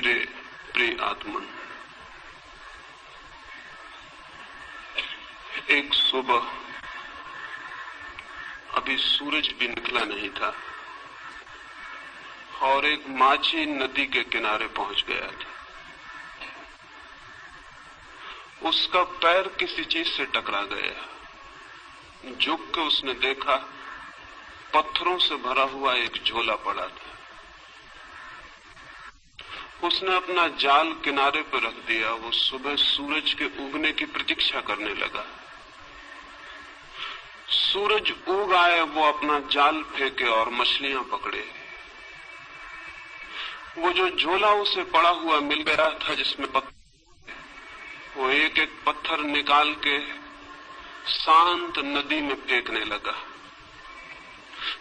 मेरे प्रिय आत्मन, एक सुबह अभी सूरज भी निकला नहीं था और एक माझी नदी के किनारे पहुंच गया था। उसका पैर किसी चीज से टकरा गया। झुक के उसने देखा, पत्थरों से भरा हुआ एक झोला पड़ा था। उसने अपना जाल किनारे पर रख दिया। वो सुबह सूरज के उगने की प्रतीक्षा करने लगा। सूरज उग आए, वो अपना जाल फेंके और मछलियां पकड़े। वो जो झोला उसे पड़ा हुआ मिल गया था जिसमें वो एक एक पत्थर निकाल के शांत नदी में फेंकने लगा।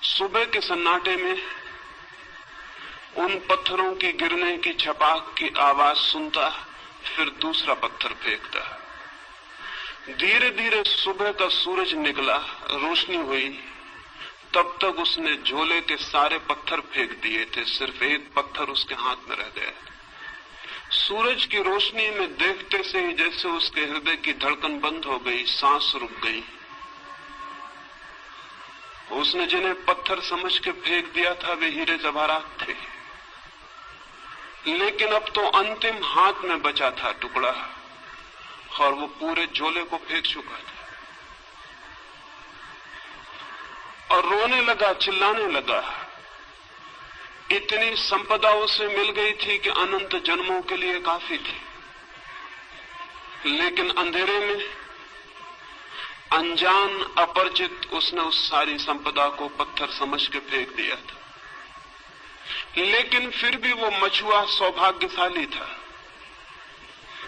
सुबह के सन्नाटे में उन पत्थरों की गिरने की छपाक की आवाज सुनता, फिर दूसरा पत्थर फेंकता। धीरे धीरे सुबह का सूरज निकला, रोशनी हुई। तब तक उसने झोले के सारे पत्थर फेंक दिए थे, सिर्फ एक पत्थर उसके हाथ में रह गया। सूरज की रोशनी में देखते से ही जैसे उसके हृदय की धड़कन बंद हो गई, सांस रुक गई। उसने जिन्हें पत्थर समझ के फेंक दिया था वे हीरे जवाहरात थे, लेकिन अब तो अंतिम हाथ में बचा था टुकड़ा और वो पूरे झोले को फेंक चुका था। और रोने लगा, चिल्लाने लगा। इतनी संपदा उसे मिल गई थी कि अनंत जन्मों के लिए काफी थी, लेकिन अंधेरे में अनजान अपरिचित उसने उस सारी संपदा को पत्थर समझ के फेंक दिया था। लेकिन फिर भी वो मछुआ सौभाग्यशाली था,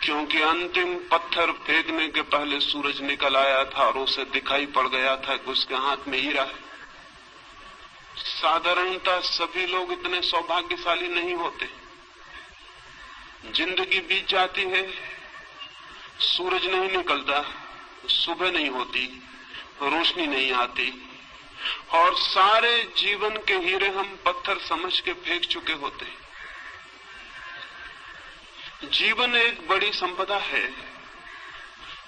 क्योंकि अंतिम पत्थर फेंकने के पहले सूरज निकल आया था और उसे दिखाई पड़ गया था कि उसके हाथ में हीरा है। साधारणतः सभी लोग इतने सौभाग्यशाली नहीं होते। जिंदगी बीत जाती है, सूरज नहीं निकलता, सुबह नहीं होती, रोशनी नहीं आती और सारे जीवन के हीरे हम पत्थर समझ के फेंक चुके होते। जीवन एक बड़ी संपदा है,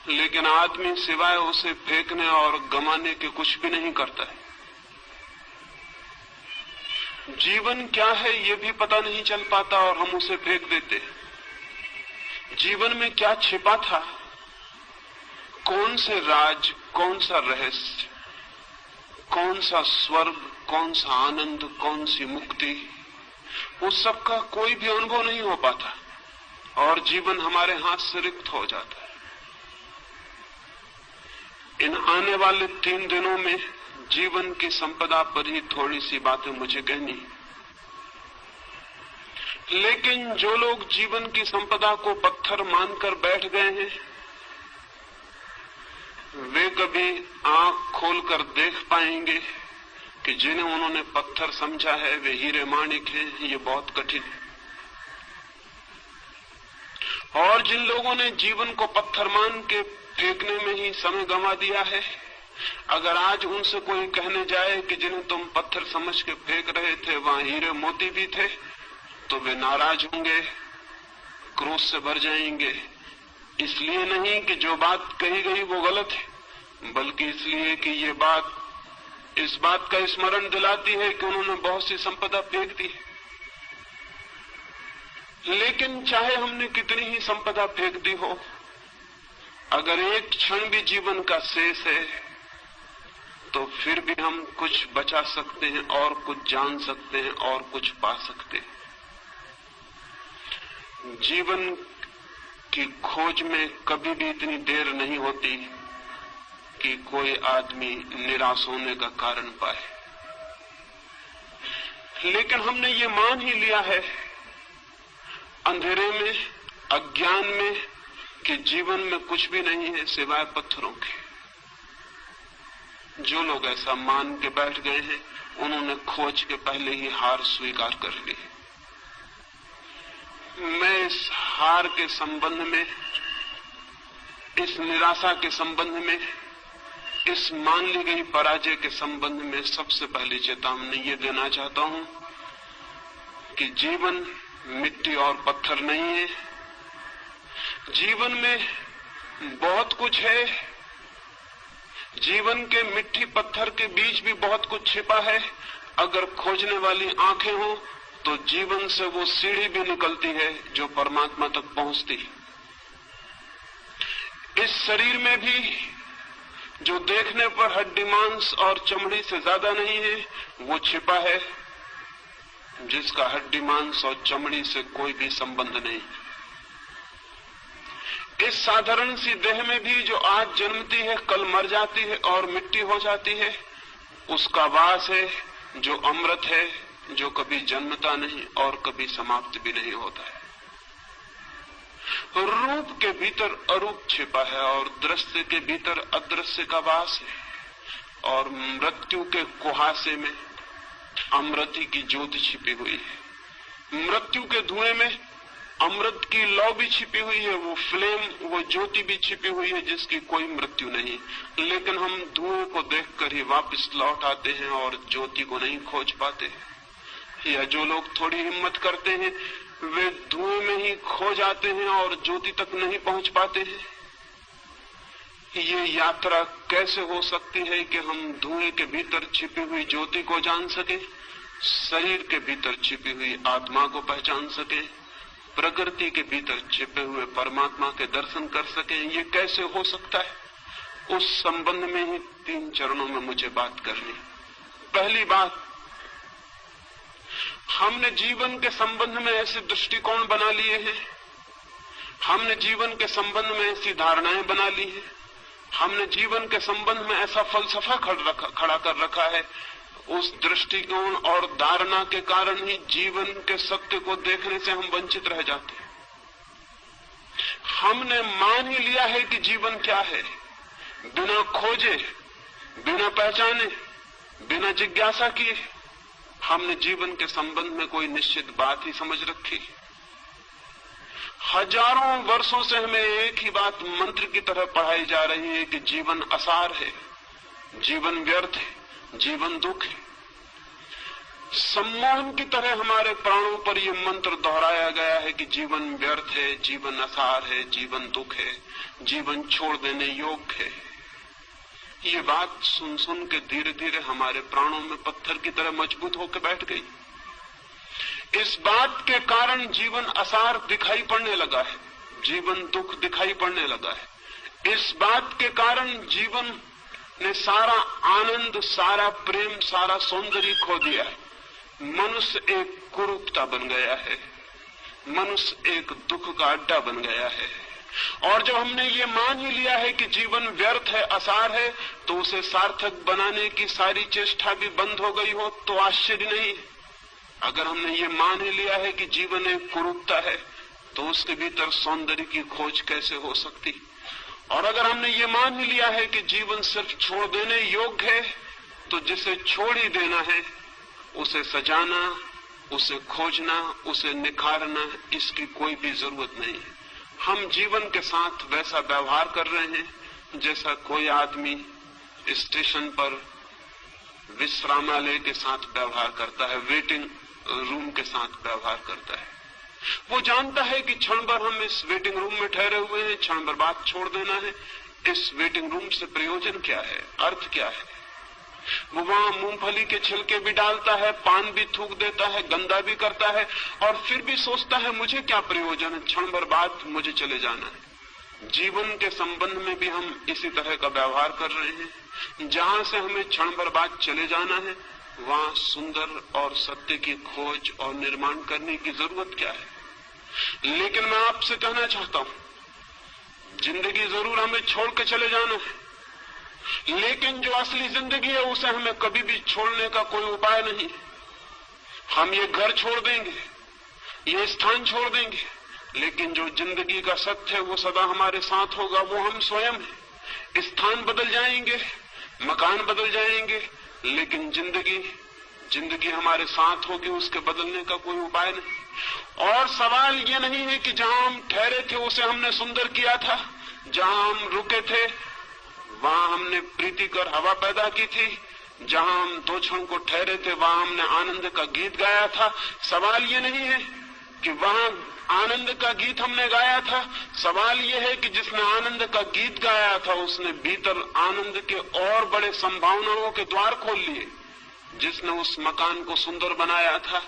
लेकिन आदमी सिवाय उसे फेंकने और गंवाने के कुछ भी नहीं करता है। जीवन क्या है ये भी पता नहीं चल पाता और हम उसे फेंक देते। जीवन में क्या छिपा था, कौन से राज, कौन सा रहस्य, कौन सा स्वर्ग, कौन सा आनंद, कौन सी मुक्ति, उस सब का कोई भी अनुभव नहीं हो पाता और जीवन हमारे हाथ से रिक्त हो जाता है। इन आने वाले 3 दिनों में जीवन की संपदा पर ही थोड़ी सी बातें मुझे कहनी। लेकिन जो लोग जीवन की संपदा को पत्थर मानकर बैठ गए हैं, वे कभी आंख खोलकर देख पाएंगे कि जिन्हें उन्होंने पत्थर समझा है वे हीरे माणिक हैं। ये बहुत कठिन है। और जिन लोगों ने जीवन को पत्थर मान के फेंकने में ही समय गंवा दिया है, अगर आज उनसे कोई कहने जाए कि जिन्हें तुम पत्थर समझ के फेंक रहे थे वहां हीरे मोती भी थे, तो वे नाराज होंगे, क्रोध से भर जाएंगे। इसलिए नहीं कि जो बात कही गई वो गलत है, बल्कि इसलिए कि ये बात इस बात का स्मरण दिलाती है कि उन्होंने बहुत सी संपदा फेंक दी है। लेकिन चाहे हमने कितनी ही संपदा फेंक दी हो, अगर एक क्षण भी जीवन का शेष है तो फिर भी हम कुछ बचा सकते हैं और कुछ जान सकते हैं और कुछ पा सकते हैं। जीवन की खोज में कभी भी इतनी देर नहीं होती कि कोई आदमी निराश होने का कारण पाए। लेकिन हमने ये मान ही लिया है अंधेरे में, अज्ञान में, कि जीवन में कुछ भी नहीं है सिवाय पत्थरों के। जो लोग ऐसा मान के बैठ गए हैं उन्होंने खोज के पहले ही हार स्वीकार कर ली। मैं इस हार के संबंध में, इस निराशा के संबंध में, इस मान ली गई पराजय के संबंध में सबसे पहली चेतावनी ये देना चाहता हूं कि जीवन मिट्टी और पत्थर नहीं है। जीवन में बहुत कुछ है। जीवन के मिट्टी पत्थर के बीच भी बहुत कुछ छिपा है। अगर खोजने वाली आंखें हो तो जीवन से वो सीढ़ी भी निकलती है जो परमात्मा तक पहुंचती है। इस शरीर में भी जो देखने पर हड्डी मांस और चमड़ी से ज्यादा नहीं है, वो छिपा है जिसका हड्डी मांस और चमड़ी से कोई भी संबंध नहीं। इस साधारण सी देह में भी जो आज जन्मती है, कल मर जाती है और मिट्टी हो जाती है, उसका वास है जो अमृत है, जो कभी जन्मता नहीं और कभी समाप्त भी नहीं होता है। रूप के भीतर अरूप छिपा है और दृश्य के भीतर अदृश्य का वास है, और मृत्यु के कुहासे में अमृति की ज्योति छिपी हुई है। मृत्यु के धुएं में अमृत की लौ भी छिपी हुई है, वो फ्लेम, वो ज्योति भी छिपी हुई है जिसकी कोई मृत्यु नहीं। लेकिन हम धुएं को देखकर ही वापस लौट आते हैं और ज्योति को नहीं खोज पाते। या जो लोग थोड़ी हिम्मत करते हैं वे धुएं में ही खो जाते हैं और ज्योति तक नहीं पहुंच पाते हैं। ये यात्रा कैसे हो सकती है कि हम धुएं के भीतर छिपी हुई ज्योति को जान सके, शरीर के भीतर छिपी हुई आत्मा को पहचान सके, प्रकृति के भीतर छिपे हुए परमात्मा के दर्शन कर सके? ये कैसे हो सकता है? उस संबंध में ही 3 चरणों में मुझे बात करनी। पहली बात, हमने जीवन के संबंध में ऐसे दृष्टिकोण बना लिए हैं, हमने जीवन के संबंध में ऐसी धारणाएं बना ली हैं, हमने जीवन के संबंध में ऐसा फलसफा खड़ा कर रखा है। उस दृष्टिकोण और धारणा के कारण ही जीवन के सत्य को देखने से हम वंचित रह जाते हैं। हमने मान ही लिया है कि जीवन क्या है, बिना खोजे, बिना पहचाने, बिना जिज्ञासा किए हमने जीवन के संबंध में कोई निश्चित बात ही समझ रखी। हजारों वर्षों से हमें एक ही बात मंत्र की तरह पढ़ाई जा रही है कि जीवन असार है, जीवन व्यर्थ है, जीवन दुख है। सम्मोहन की तरह हमारे प्राणों पर यह मंत्र दोहराया गया है कि जीवन व्यर्थ है, जीवन असार है, जीवन दुख है, जीवन छोड़ देने योग्य है। ये बात सुन सुन के धीरे धीरे हमारे प्राणों में पत्थर की तरह मजबूत होकर बैठ गई। इस बात के कारण जीवन असार दिखाई पड़ने लगा है, जीवन दुख दिखाई पड़ने लगा है। इस बात के कारण जीवन ने सारा आनंद, सारा प्रेम, सारा सौंदर्य खो दिया है। मनुष्य एक कुरूपता बन गया है, मनुष्य एक दुख का अड्डा बन गया है। और जब हमने ये मान ही लिया है कि जीवन व्यर्थ है, असार है, तो उसे सार्थक बनाने की सारी चेष्टा भी बंद हो गई हो तो आश्चर्य नहीं। अगर हमने ये मान ही लिया है कि जीवन एक कुरूपता है तो उसके भीतर सौंदर्य की खोज कैसे हो सकती? और अगर हमने ये मान ही लिया है कि जीवन सिर्फ छोड़ देने योग्य है, तो जिसे छोड़ ही देना है उसे सजाना, उसे खोजना, उसे निखारना, इसकी कोई भी जरूरत नहीं है। हम जीवन के साथ वैसा व्यवहार कर रहे हैं जैसा कोई आदमी स्टेशन पर विश्रामालय के साथ व्यवहार करता है, वेटिंग रूम के साथ व्यवहार करता है। वो जानता है कि क्षण भर हम इस वेटिंग रूम में ठहरे हुए हैं, क्षण भर बाद छोड़ देना है। इस वेटिंग रूम से प्रयोजन क्या है, अर्थ क्या है? वो वहां मूंगफली के छिलके भी डालता है, पान भी थूक देता है, गंदा भी करता है, और फिर भी सोचता है मुझे क्या प्रयोजन है, क्षण भर बाद मुझे चले जाना है। जीवन के संबंध में भी हम इसी तरह का व्यवहार कर रहे हैं। जहां से हमें क्षण भर बाद चले जाना है, वहां सुंदर और सत्य की खोज और निर्माण करने की जरूरत क्या है? लेकिन मैं आपसे कहना चाहता हूं, जिंदगी जरूर हमें छोड़ के चले जाना है, लेकिन जो असली जिंदगी है उसे हमें कभी भी छोड़ने का कोई उपाय नहीं। हम ये घर छोड़ देंगे, ये स्थान छोड़ देंगे, लेकिन जो जिंदगी का सत्य है वो सदा हमारे साथ होगा, वो हम स्वयं हैं। स्थान बदल जाएंगे, मकान बदल जाएंगे, लेकिन जिंदगी हमारे साथ होगी, उसके बदलने का कोई उपाय नहीं। और सवाल ये नहीं है कि जहां हम ठहरे थे उसे हमने सुंदर किया था, जहां हम रुके थे वहां हमने प्रीतिकर हवा पैदा की थी, जहां हम 2 क्षण को ठहरे थे वहां हमने आनंद का गीत गाया था। सवाल ये नहीं है कि वहां आनंद का गीत हमने गाया था। सवाल यह है कि जिसने आनंद का गीत गाया था उसने भीतर आनंद के और बड़े संभावनाओं के द्वार खोल लिए। जिसने उस मकान को सुंदर बनाया था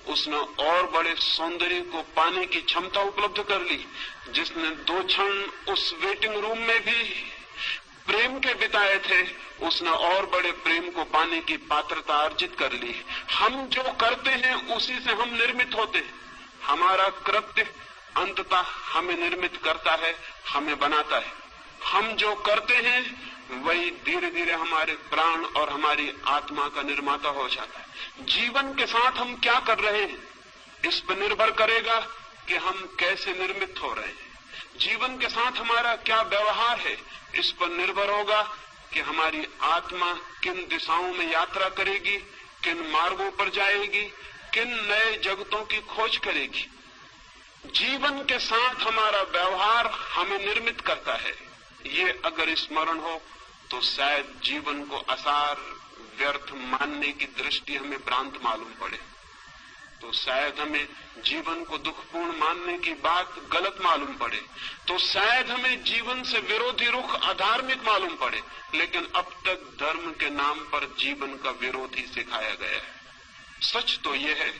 उसने और बड़े सौंदर्य को पाने की क्षमता उपलब्ध कर ली। जिसने 2 क्षण उस वेटिंग रूम में भी प्रेम के बिताए थे उसने और बड़े प्रेम को पाने की पात्रता अर्जित कर ली। हम जो करते हैं उसी से हम निर्मित होते हैं। हमारा कृत्य अंततः हमें निर्मित करता है, हमें बनाता है। हम जो करते हैं वही धीरे धीरे हमारे प्राण और हमारी आत्मा का निर्माता हो जाता है। जीवन के साथ हम क्या कर रहे हैं इस पर निर्भर करेगा कि हम कैसे निर्मित हो रहे हैं। जीवन के साथ हमारा क्या व्यवहार है इस पर निर्भर होगा कि हमारी आत्मा किन दिशाओं में यात्रा करेगी, किन मार्गों पर जाएगी, किन नए जगतों की खोज करेगी। जीवन के साथ हमारा व्यवहार हमें निर्मित करता है। ये अगर स्मरण हो तो शायद जीवन को असार व्यर्थ मानने की दृष्टि हमें भ्रांत मालूम पड़े, तो शायद हमें जीवन को दुखपूर्ण मानने की बात गलत मालूम पड़े, तो शायद हमें जीवन से विरोधी रुख अधार्मिक मालूम पड़े। लेकिन अब तक धर्म के नाम पर जीवन का विरोध ही सिखाया गया है। सच तो यह है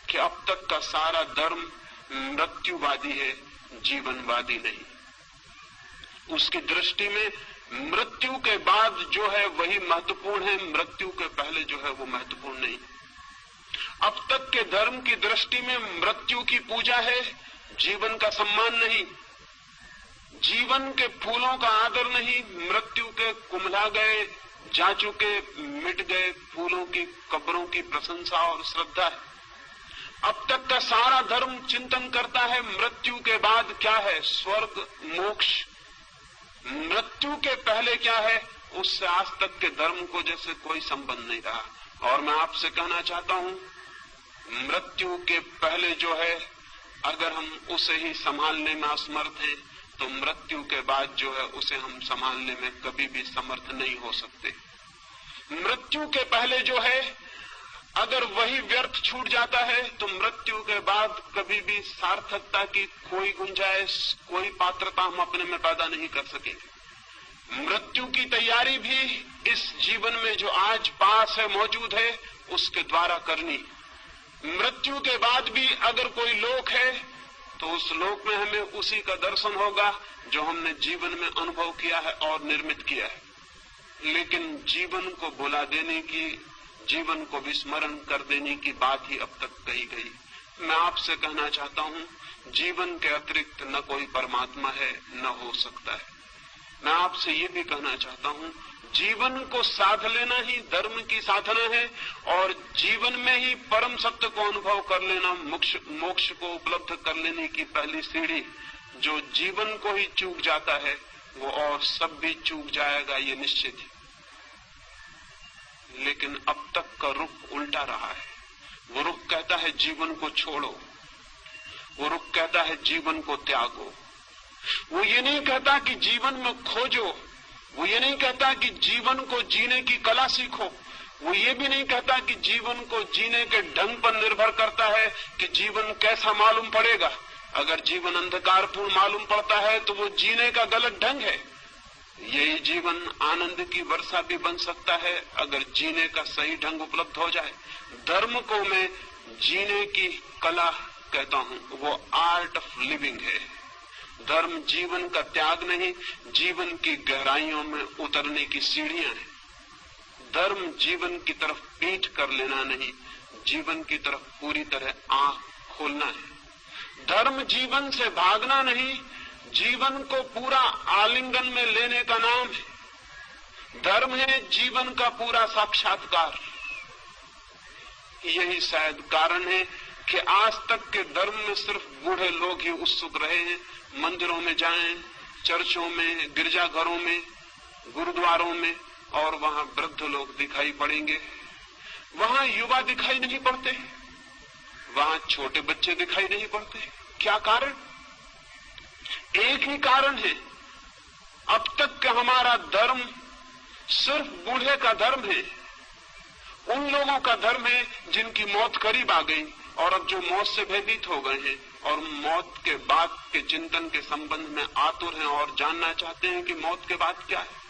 कि अब तक का सारा धर्म मृत्युवादी है, जीवनवादी नहीं। उसकी दृष्टि में मृत्यु के बाद जो है वही महत्वपूर्ण है, मृत्यु के पहले जो है वो महत्वपूर्ण नहीं। अब तक के धर्म की दृष्टि में मृत्यु की पूजा है, जीवन का सम्मान नहीं। जीवन के फूलों का आदर नहीं, मृत्यु के कुम्हला गए, जा चुके, मिट गए फूलों की कब्रों की प्रशंसा और श्रद्धा है। अब तक का सारा धर्म चिंतन करता है मृत्यु के बाद क्या है, स्वर्ग मोक्ष। मृत्यु के पहले क्या है उससे आज तक के धर्म को जैसे कोई संबंध नहीं रहा। और मैं आपसे कहना चाहता हूं मृत्यु के पहले जो है अगर हम उसे ही संभालने में असमर्थ हैं तो मृत्यु के बाद जो है उसे हम संभालने में कभी भी समर्थ नहीं हो सकते। मृत्यु के पहले जो है अगर वही व्यर्थ छूट जाता है तो मृत्यु के बाद कभी भी सार्थकता की कोई गुंजाइश, कोई पात्रता हम अपने में पैदा नहीं कर सकेंगे। मृत्यु की तैयारी भी इस जीवन में जो आज पास है, मौजूद है, उसके द्वारा करनी। मृत्यु के बाद भी अगर कोई लोक है तो उस लोक में हमें उसी का दर्शन होगा जो हमने जीवन में अनुभव किया है और निर्मित किया है। लेकिन जीवन को भुला देने की, जीवन को विस्मरण कर देने की बात ही अब तक कही गई। मैं आपसे कहना चाहता हूं जीवन के अतिरिक्त न कोई परमात्मा है, न हो सकता है। मैं आपसे ये भी कहना चाहता हूं जीवन को साध लेना ही धर्म की साधना है और जीवन में ही परम सत्य को अनुभव कर लेना मोक्ष को उपलब्ध कर लेने की पहली सीढ़ी। जो जीवन को ही चूक जाता है वो और सब भी चूक जाएगा, ये निश्चित है। लेकिन अब तक का रुख उल्टा रहा है। वो रुख कहता है जीवन को छोड़ो, वो रुख कहता है जीवन को त्यागो। वो ये नहीं कहता कि जीवन में खोजो, वो ये नहीं कहता कि जीवन को जीने की कला सीखो, वो ये भी नहीं कहता कि जीवन को जीने के ढंग पर निर्भर करता है कि जीवन कैसा मालूम पड़ेगा। अगर जीवन अंधकारपूर्ण मालूम पड़ता है तो वो जीने का गलत ढंग है। यही जीवन आनंद की वर्षा भी बन सकता है अगर जीने का सही ढंग उपलब्ध हो जाए। धर्म को मैं जीने की कला कहता हूं, वो आर्ट ऑफ लिविंग है। धर्म जीवन का त्याग नहीं, जीवन की गहराइयों में उतरने की सीढ़ियां हैं। धर्म जीवन की तरफ पीठ कर लेना नहीं, जीवन की तरफ पूरी तरह आंख खोलना है। धर्म जीवन से भागना नहीं, जीवन को पूरा आलिंगन में लेने का नाम है। धर्म है जीवन का पूरा साक्षात्कार। यही शायद कारण है कि आज तक के धर्म में सिर्फ बूढ़े लोग ही उत्सुक रहे हैं। मंदिरों में जाएं, चर्चों में, गिरजाघरों में, गुरुद्वारों में, और वहां वृद्ध लोग दिखाई पड़ेंगे। वहां युवा दिखाई नहीं पड़ते, वहां छोटे बच्चे दिखाई नहीं पड़ते। क्या कारण? एक ही कारण है, अब तक का हमारा धर्म सिर्फ बूढ़े का धर्म है, उन लोगों का धर्म है जिनकी मौत करीब आ गई, और अब जो मौत से भयभीत हो गए हैं और मौत के बाद के चिंतन के संबंध में आतुर हैं और जानना चाहते हैं कि मौत के बाद क्या है।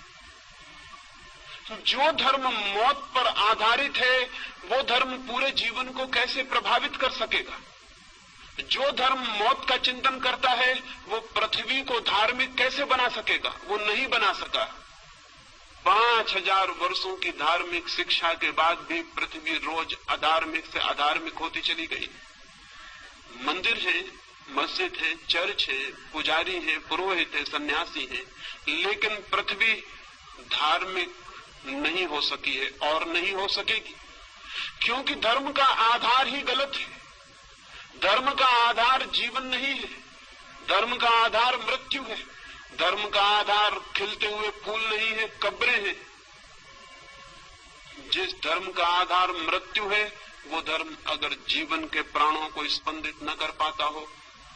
जो धर्म मौत पर आधारित है वो धर्म पूरे जीवन को कैसे प्रभावित कर सकेगा? जो धर्म मौत का चिंतन करता है वो पृथ्वी को धार्मिक कैसे बना सकेगा? वो नहीं बना सका। 5000 वर्षों की धार्मिक शिक्षा के बाद भी पृथ्वी रोज अधार्मिक से अधार्मिक होती चली गई। मंदिर है, मस्जिद है, चर्च है, पुजारी है, पुरोहित है, सन्यासी है, लेकिन पृथ्वी धार्मिक नहीं हो सकी है और नहीं हो सकेगी, क्योंकि धर्म का आधार ही गलत है। धर्म का आधार जीवन नहीं है, धर्म का आधार मृत्यु है, धर्म का आधार खिलते हुए फूल नहीं है, कब्रें हैं। जिस धर्म का आधार मृत्यु है वो धर्म अगर जीवन के प्राणों को स्पंदित न कर पाता हो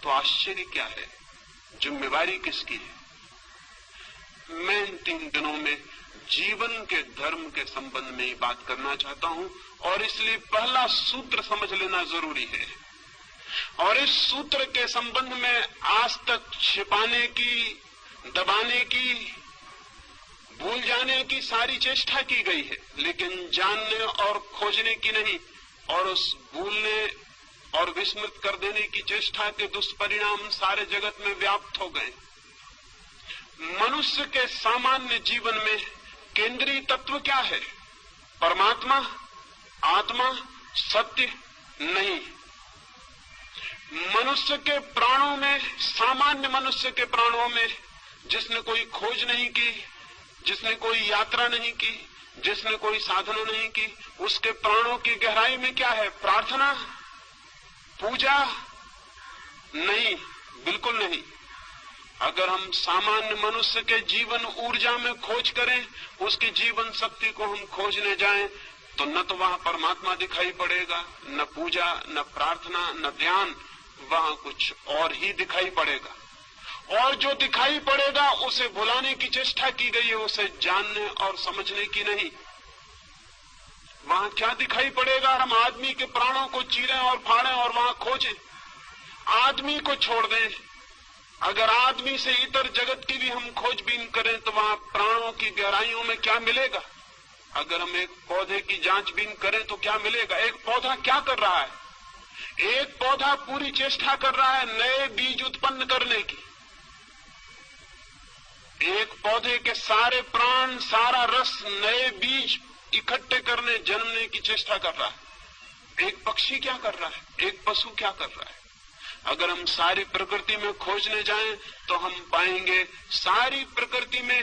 तो आश्चर्य क्या है? जिम्मेवारी किसकी है? मैं इन 3 दिनों में जीवन के धर्म के संबंध में ही बात करना चाहता हूं और इसलिए पहला सूत्र समझ लेना जरूरी है। और इस सूत्र के संबंध में आज तक छिपाने की, दबाने की, भूल जाने की सारी चेष्टा की गई है, लेकिन जानने और खोजने की नहीं। और उस भूलने और विस्मृत कर देने की चेष्टा के दुष्परिणाम सारे जगत में व्याप्त हो गए। मनुष्य के सामान्य जीवन में केंद्रीय तत्व क्या है? परमात्मा, आत्मा, सत्य नहीं। मनुष्य के प्राणों में, सामान्य मनुष्य के प्राणों में, जिसने कोई खोज नहीं की, जिसने कोई यात्रा नहीं की, जिसने कोई साधना नहीं की, उसके प्राणों की गहराई में क्या है? प्रार्थना, पूजा? नहीं, बिल्कुल नहीं। अगर हम सामान्य मनुष्य के जीवन ऊर्जा में खोज करें, उसकी जीवन शक्ति को हम खोजने जाएं, तो न तो वहां परमात्मा दिखाई पड़ेगा, न पूजा, न प्रार्थना, न ध्यान, वहां कुछ और ही दिखाई पड़ेगा। और जो दिखाई पड़ेगा उसे भुलाने की चेष्टा की गई है, उसे जानने और समझने की नहीं। वहां क्या दिखाई पड़ेगा? हम आदमी के प्राणों को चीरें और फाड़ें और वहां खोजें, आदमी को छोड़ दें। अगर आदमी से इतर जगत की भी हम खोजबीन करें तो वहां प्राणों की गहराइयों में क्या मिलेगा? अगर हम एक पौधे की जांचबीन करें तो क्या मिलेगा? एक पौधा क्या कर रहा है? एक पौधा पूरी चेष्टा कर रहा है नए बीज उत्पन्न करने की। एक पौधे के सारे प्राण, सारा रस नए बीज इकट्ठे करने, जन्मने की चेष्टा कर रहा है। एक पक्षी क्या कर रहा है? एक पशु क्या कर रहा है? अगर हम सारी प्रकृति में खोजने जाएं तो हम पाएंगे सारी प्रकृति में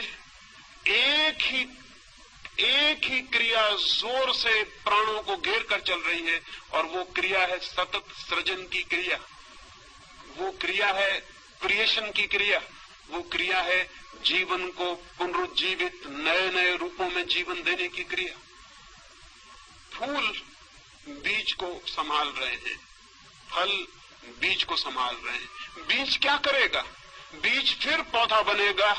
एक ही क्रिया जोर से प्राणों को घेर कर चल रही है, और वो क्रिया है सतत सृजन की क्रिया, वो क्रिया है क्रिएशन की क्रिया, वो क्रिया है जीवन को पुनरुज्जीवित नए नए रूपों में जीवन देने की क्रिया। फूल बीज को संभाल रहे हैं, फल बीज को संभाल रहे हैं। बीज क्या करेगा? बीज फिर पौधा बनेगा,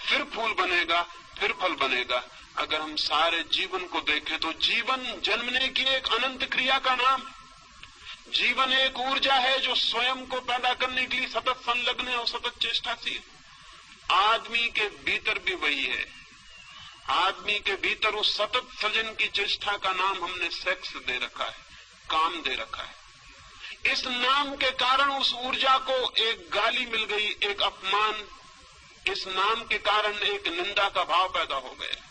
फिर फूल बनेगा, फिर फल बनेगा। अगर हम सारे जीवन को देखें तो जीवन जन्मने की एक अनंत क्रिया का नाम है। जीवन एक ऊर्जा है जो स्वयं को पैदा करने के लिए सतत संलग्न है और सतत चेष्टाशील। आदमी के भीतर भी वही है। आदमी के भीतर उस सतत सृजन की चेष्टा का नाम हमने सेक्स दे रखा है, काम दे रखा है। इस नाम के कारण उस ऊर्जा को एक गाली मिल गई, एक अपमान। इस नाम के कारण एक निंदा का भाव पैदा हो गया।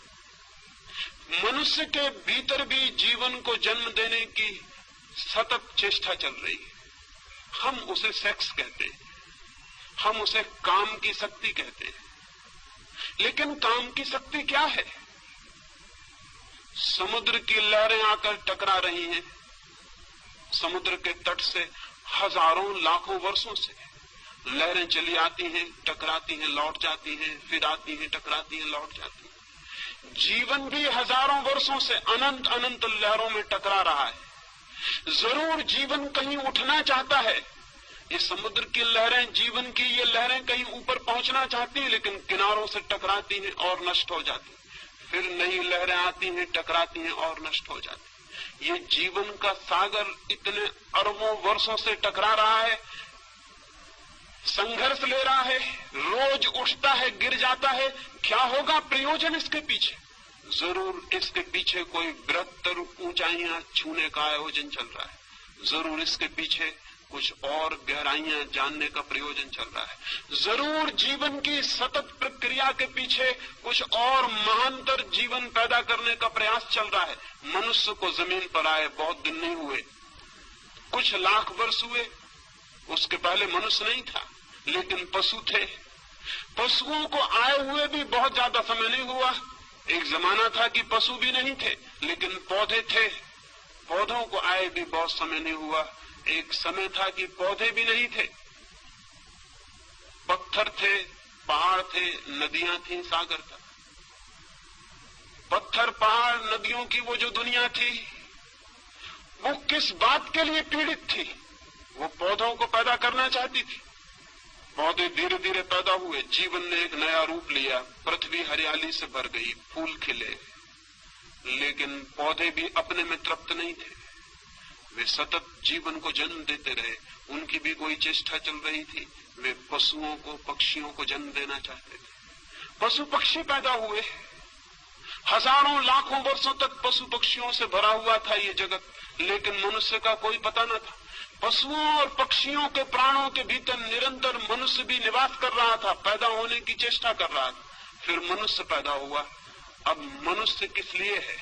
मनुष्य के भीतर भी जीवन को जन्म देने की सतत चेष्टा चल रही है। हम उसे सेक्स कहते हैं, हम उसे काम की शक्ति कहते हैं। लेकिन काम की शक्ति क्या है? समुद्र की लहरें आकर टकरा रही हैं। समुद्र के तट से हजारों लाखों वर्षों से लहरें चली आती हैं, टकराती हैं, लौट जाती हैं, फिर आती हैं, टकराती हैं, लौट जाती हैं। जीवन भी हजारों वर्षों से अनंत अनंत लहरों में टकरा रहा है। जरूर जीवन कहीं उठना चाहता है। ये समुद्र की लहरें, जीवन की ये लहरें कहीं ऊपर पहुंचना चाहती हैं, लेकिन किनारों से टकराती हैं और नष्ट हो जाती हैं। फिर नई लहरें आती हैं, टकराती हैं और नष्ट हो जाती हैं। ये जीवन का सागर इतने अरबों वर्षों से टकरा रहा है, संघर्ष ले रहा है, रोज उठता है, गिर जाता है। क्या होगा प्रयोजन इसके पीछे? जरूर इसके पीछे कोई बृहत्तर ऊंचाइयां छूने का आयोजन चल रहा है, जरूर इसके पीछे कुछ और गहराइयां जानने का प्रयोजन चल रहा है, जरूर जीवन की सतत प्रक्रिया के पीछे कुछ और महानतर जीवन पैदा करने का प्रयास चल रहा है। मनुष्य को जमीन पर आए बहुत दिन नहीं हुए, कुछ लाख वर्ष हुए, उसके पहले मनुष्य नहीं था, लेकिन पशु थे। पशुओं को आए हुए भी बहुत ज्यादा समय नहीं हुआ। एक जमाना था कि पशु भी नहीं थे, लेकिन पौधे थे, पौधों को आए भी बहुत समय नहीं हुआ। एक समय था कि पौधे भी नहीं थे, पत्थर थे, पहाड़ थे, नदियां थी, सागर था। पत्थर, पहाड़, नदियों की वो जो दुनिया थी, वो किस बात के लिए पीड़ित थी? वो पौधों को पैदा करना चाहती थी। पौधे धीरे धीरे पैदा हुए, जीवन ने एक नया रूप लिया, पृथ्वी हरियाली से भर गई, फूल खिले, लेकिन पौधे भी अपने में तृप्त नहीं थे। वे सतत जीवन को जन्म देते रहे, उनकी भी कोई चेष्टा चल रही थी। वे पशुओं को, पक्षियों को जन्म देना चाहते थे। पशु पक्षी पैदा हुए, हजारों लाखों वर्षों तक पशु पक्षियों से भरा हुआ था ये जगत, लेकिन मनुष्य का कोई पता न था। पशुओं और पक्षियों के प्राणों के भीतर निरंतर मनुष्य भी निवास कर रहा था, पैदा होने की चेष्टा कर रहा था। फिर मनुष्य पैदा हुआ। अब मनुष्य किस लिए है?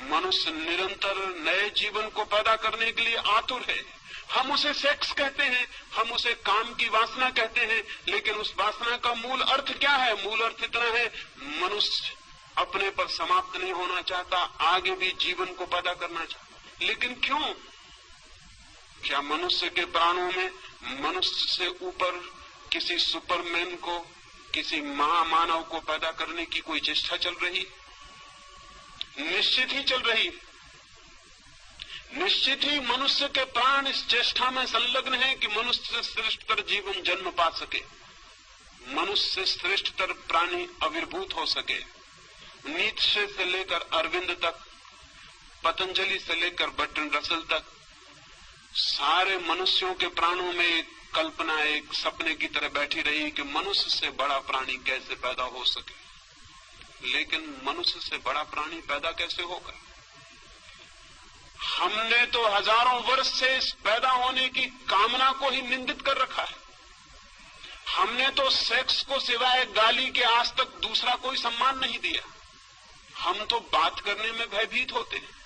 मनुष्य निरंतर नए जीवन को पैदा करने के लिए आतुर है। हम उसे सेक्स कहते हैं, हम उसे काम की वासना कहते हैं, लेकिन उस वासना का मूल अर्थ क्या है? मूल अर्थ इतना है, मनुष्य अपने पर समाप्त नहीं होना चाहता, आगे भी जीवन को पैदा करना चाहता। लेकिन क्यों? क्या मनुष्य के प्राणों में मनुष्य से ऊपर किसी सुपरमैन को, किसी महामानव को पैदा करने की कोई चेष्टा चल रही? निश्चित ही चल रही। निश्चित ही मनुष्य के प्राण इस चेष्टा में संलग्न है कि मनुष्य से श्रेष्ठतर जीवन जन्म पा सके, मनुष्य से श्रेष्ठतर प्राणी आविर्भूत हो सके। नीत्शे से लेकर अरविंद तक, पतंजलि से लेकर बर्ट्रैंड रसल तक, सारे मनुष्यों के प्राणों में एक कल्पना, एक सपने की तरह बैठी रही कि मनुष्य से बड़ा प्राणी कैसे पैदा हो सके। लेकिन मनुष्य से बड़ा प्राणी पैदा कैसे होगा? हमने तो हजारों वर्ष से इस पैदा होने की कामना को ही निंदित कर रखा है। हमने तो सेक्स को सिवाय गाली के आज तक दूसरा कोई सम्मान नहीं दिया। हम तो बात करने में भयभीत होते हैं।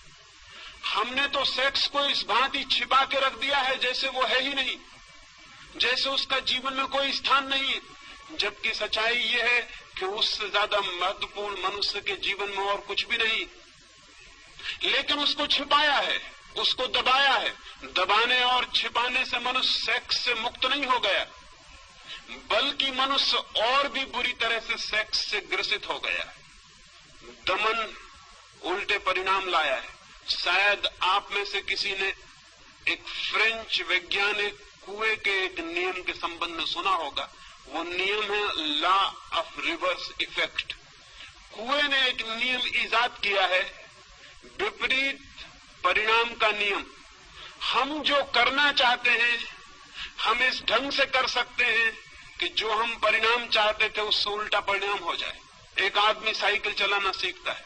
हमने तो सेक्स को इस भांति छिपा के रख दिया है जैसे वो है ही नहीं, जैसे उसका जीवन में कोई स्थान नहीं है। जबकि सच्चाई ये है कि उससे ज्यादा महत्वपूर्ण मनुष्य के जीवन में और कुछ भी नहीं, लेकिन उसको छिपाया है, उसको दबाया है। दबाने और छिपाने से मनुष्य सेक्स से मुक्त नहीं हो गया, बल्कि मनुष्य और भी बुरी तरह से सेक्स से ग्रसित हो गया है। दमन उल्टे परिणाम लाया है। शायद आप में से किसी ने एक फ्रेंच वैज्ञानिक कुएं के एक नियम के संबंध में सुना होगा। वो नियम है लॉ ऑफ रिवर्स इफेक्ट। कुएं ने एक नियम इजाद किया है, विपरीत परिणाम का नियम। हम जो करना चाहते हैं हम इस ढंग से कर सकते हैं कि जो हम परिणाम चाहते थे उससे उल्टा परिणाम हो जाए। एक आदमी साइकिल चलाना सीखता है,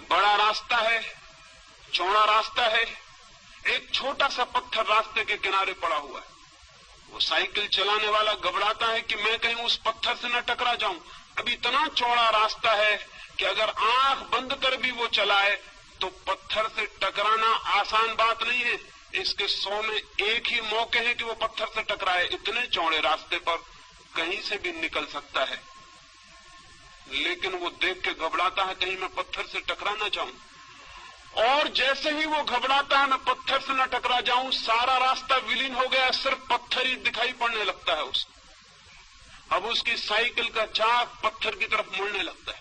बड़ा रास्ता है, चौड़ा रास्ता है, एक छोटा सा पत्थर रास्ते के किनारे पड़ा हुआ है। वो साइकिल चलाने वाला घबराता है कि मैं कहीं उस पत्थर से न टकरा जाऊं। अब इतना चौड़ा रास्ता है कि अगर आंख बंद कर भी वो चलाए तो पत्थर से टकराना आसान बात नहीं है। इसके 100 में एक ही मौके हैं कि वो पत्थर से टकराए। इतने चौड़े रास्ते पर कहीं से भी निकल सकता है, लेकिन वो देख के घबराता है कहीं मैं पत्थर से टकरा ना जाऊं। और जैसे ही वो घबराता है मैं पत्थर से न टकरा जाऊं, सारा रास्ता विलीन हो गया, सिर्फ पत्थर ही दिखाई पड़ने लगता है उसको। अब उसकी साइकिल का चाक पत्थर की तरफ मुड़ने लगता है।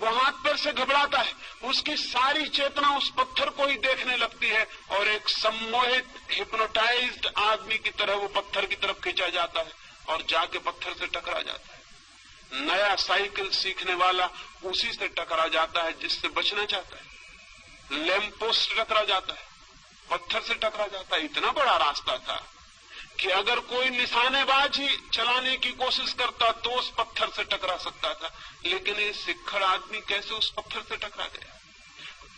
वो हाथ पैर से घबराता है, उसकी सारी चेतना उस पत्थर को ही देखने लगती है और एक सम्मोहित हिप्नोटाइज्ड आदमी की तरह वो पत्थर की तरफ खींचा जाता है और जाके पत्थर से टकरा जाता है। नया साइकिल सीखने वाला उसी से टकरा जाता है जिससे बचना चाहता है। लैंप पोस्ट टकरा जाता है, पत्थर से टकरा जाता है। इतना बड़ा रास्ता था कि अगर कोई निशानेबाज ही चलाने की कोशिश करता तो उस पत्थर से टकरा सकता था, लेकिन ये सिक्खड़ आदमी कैसे उस पत्थर से टकरा गया।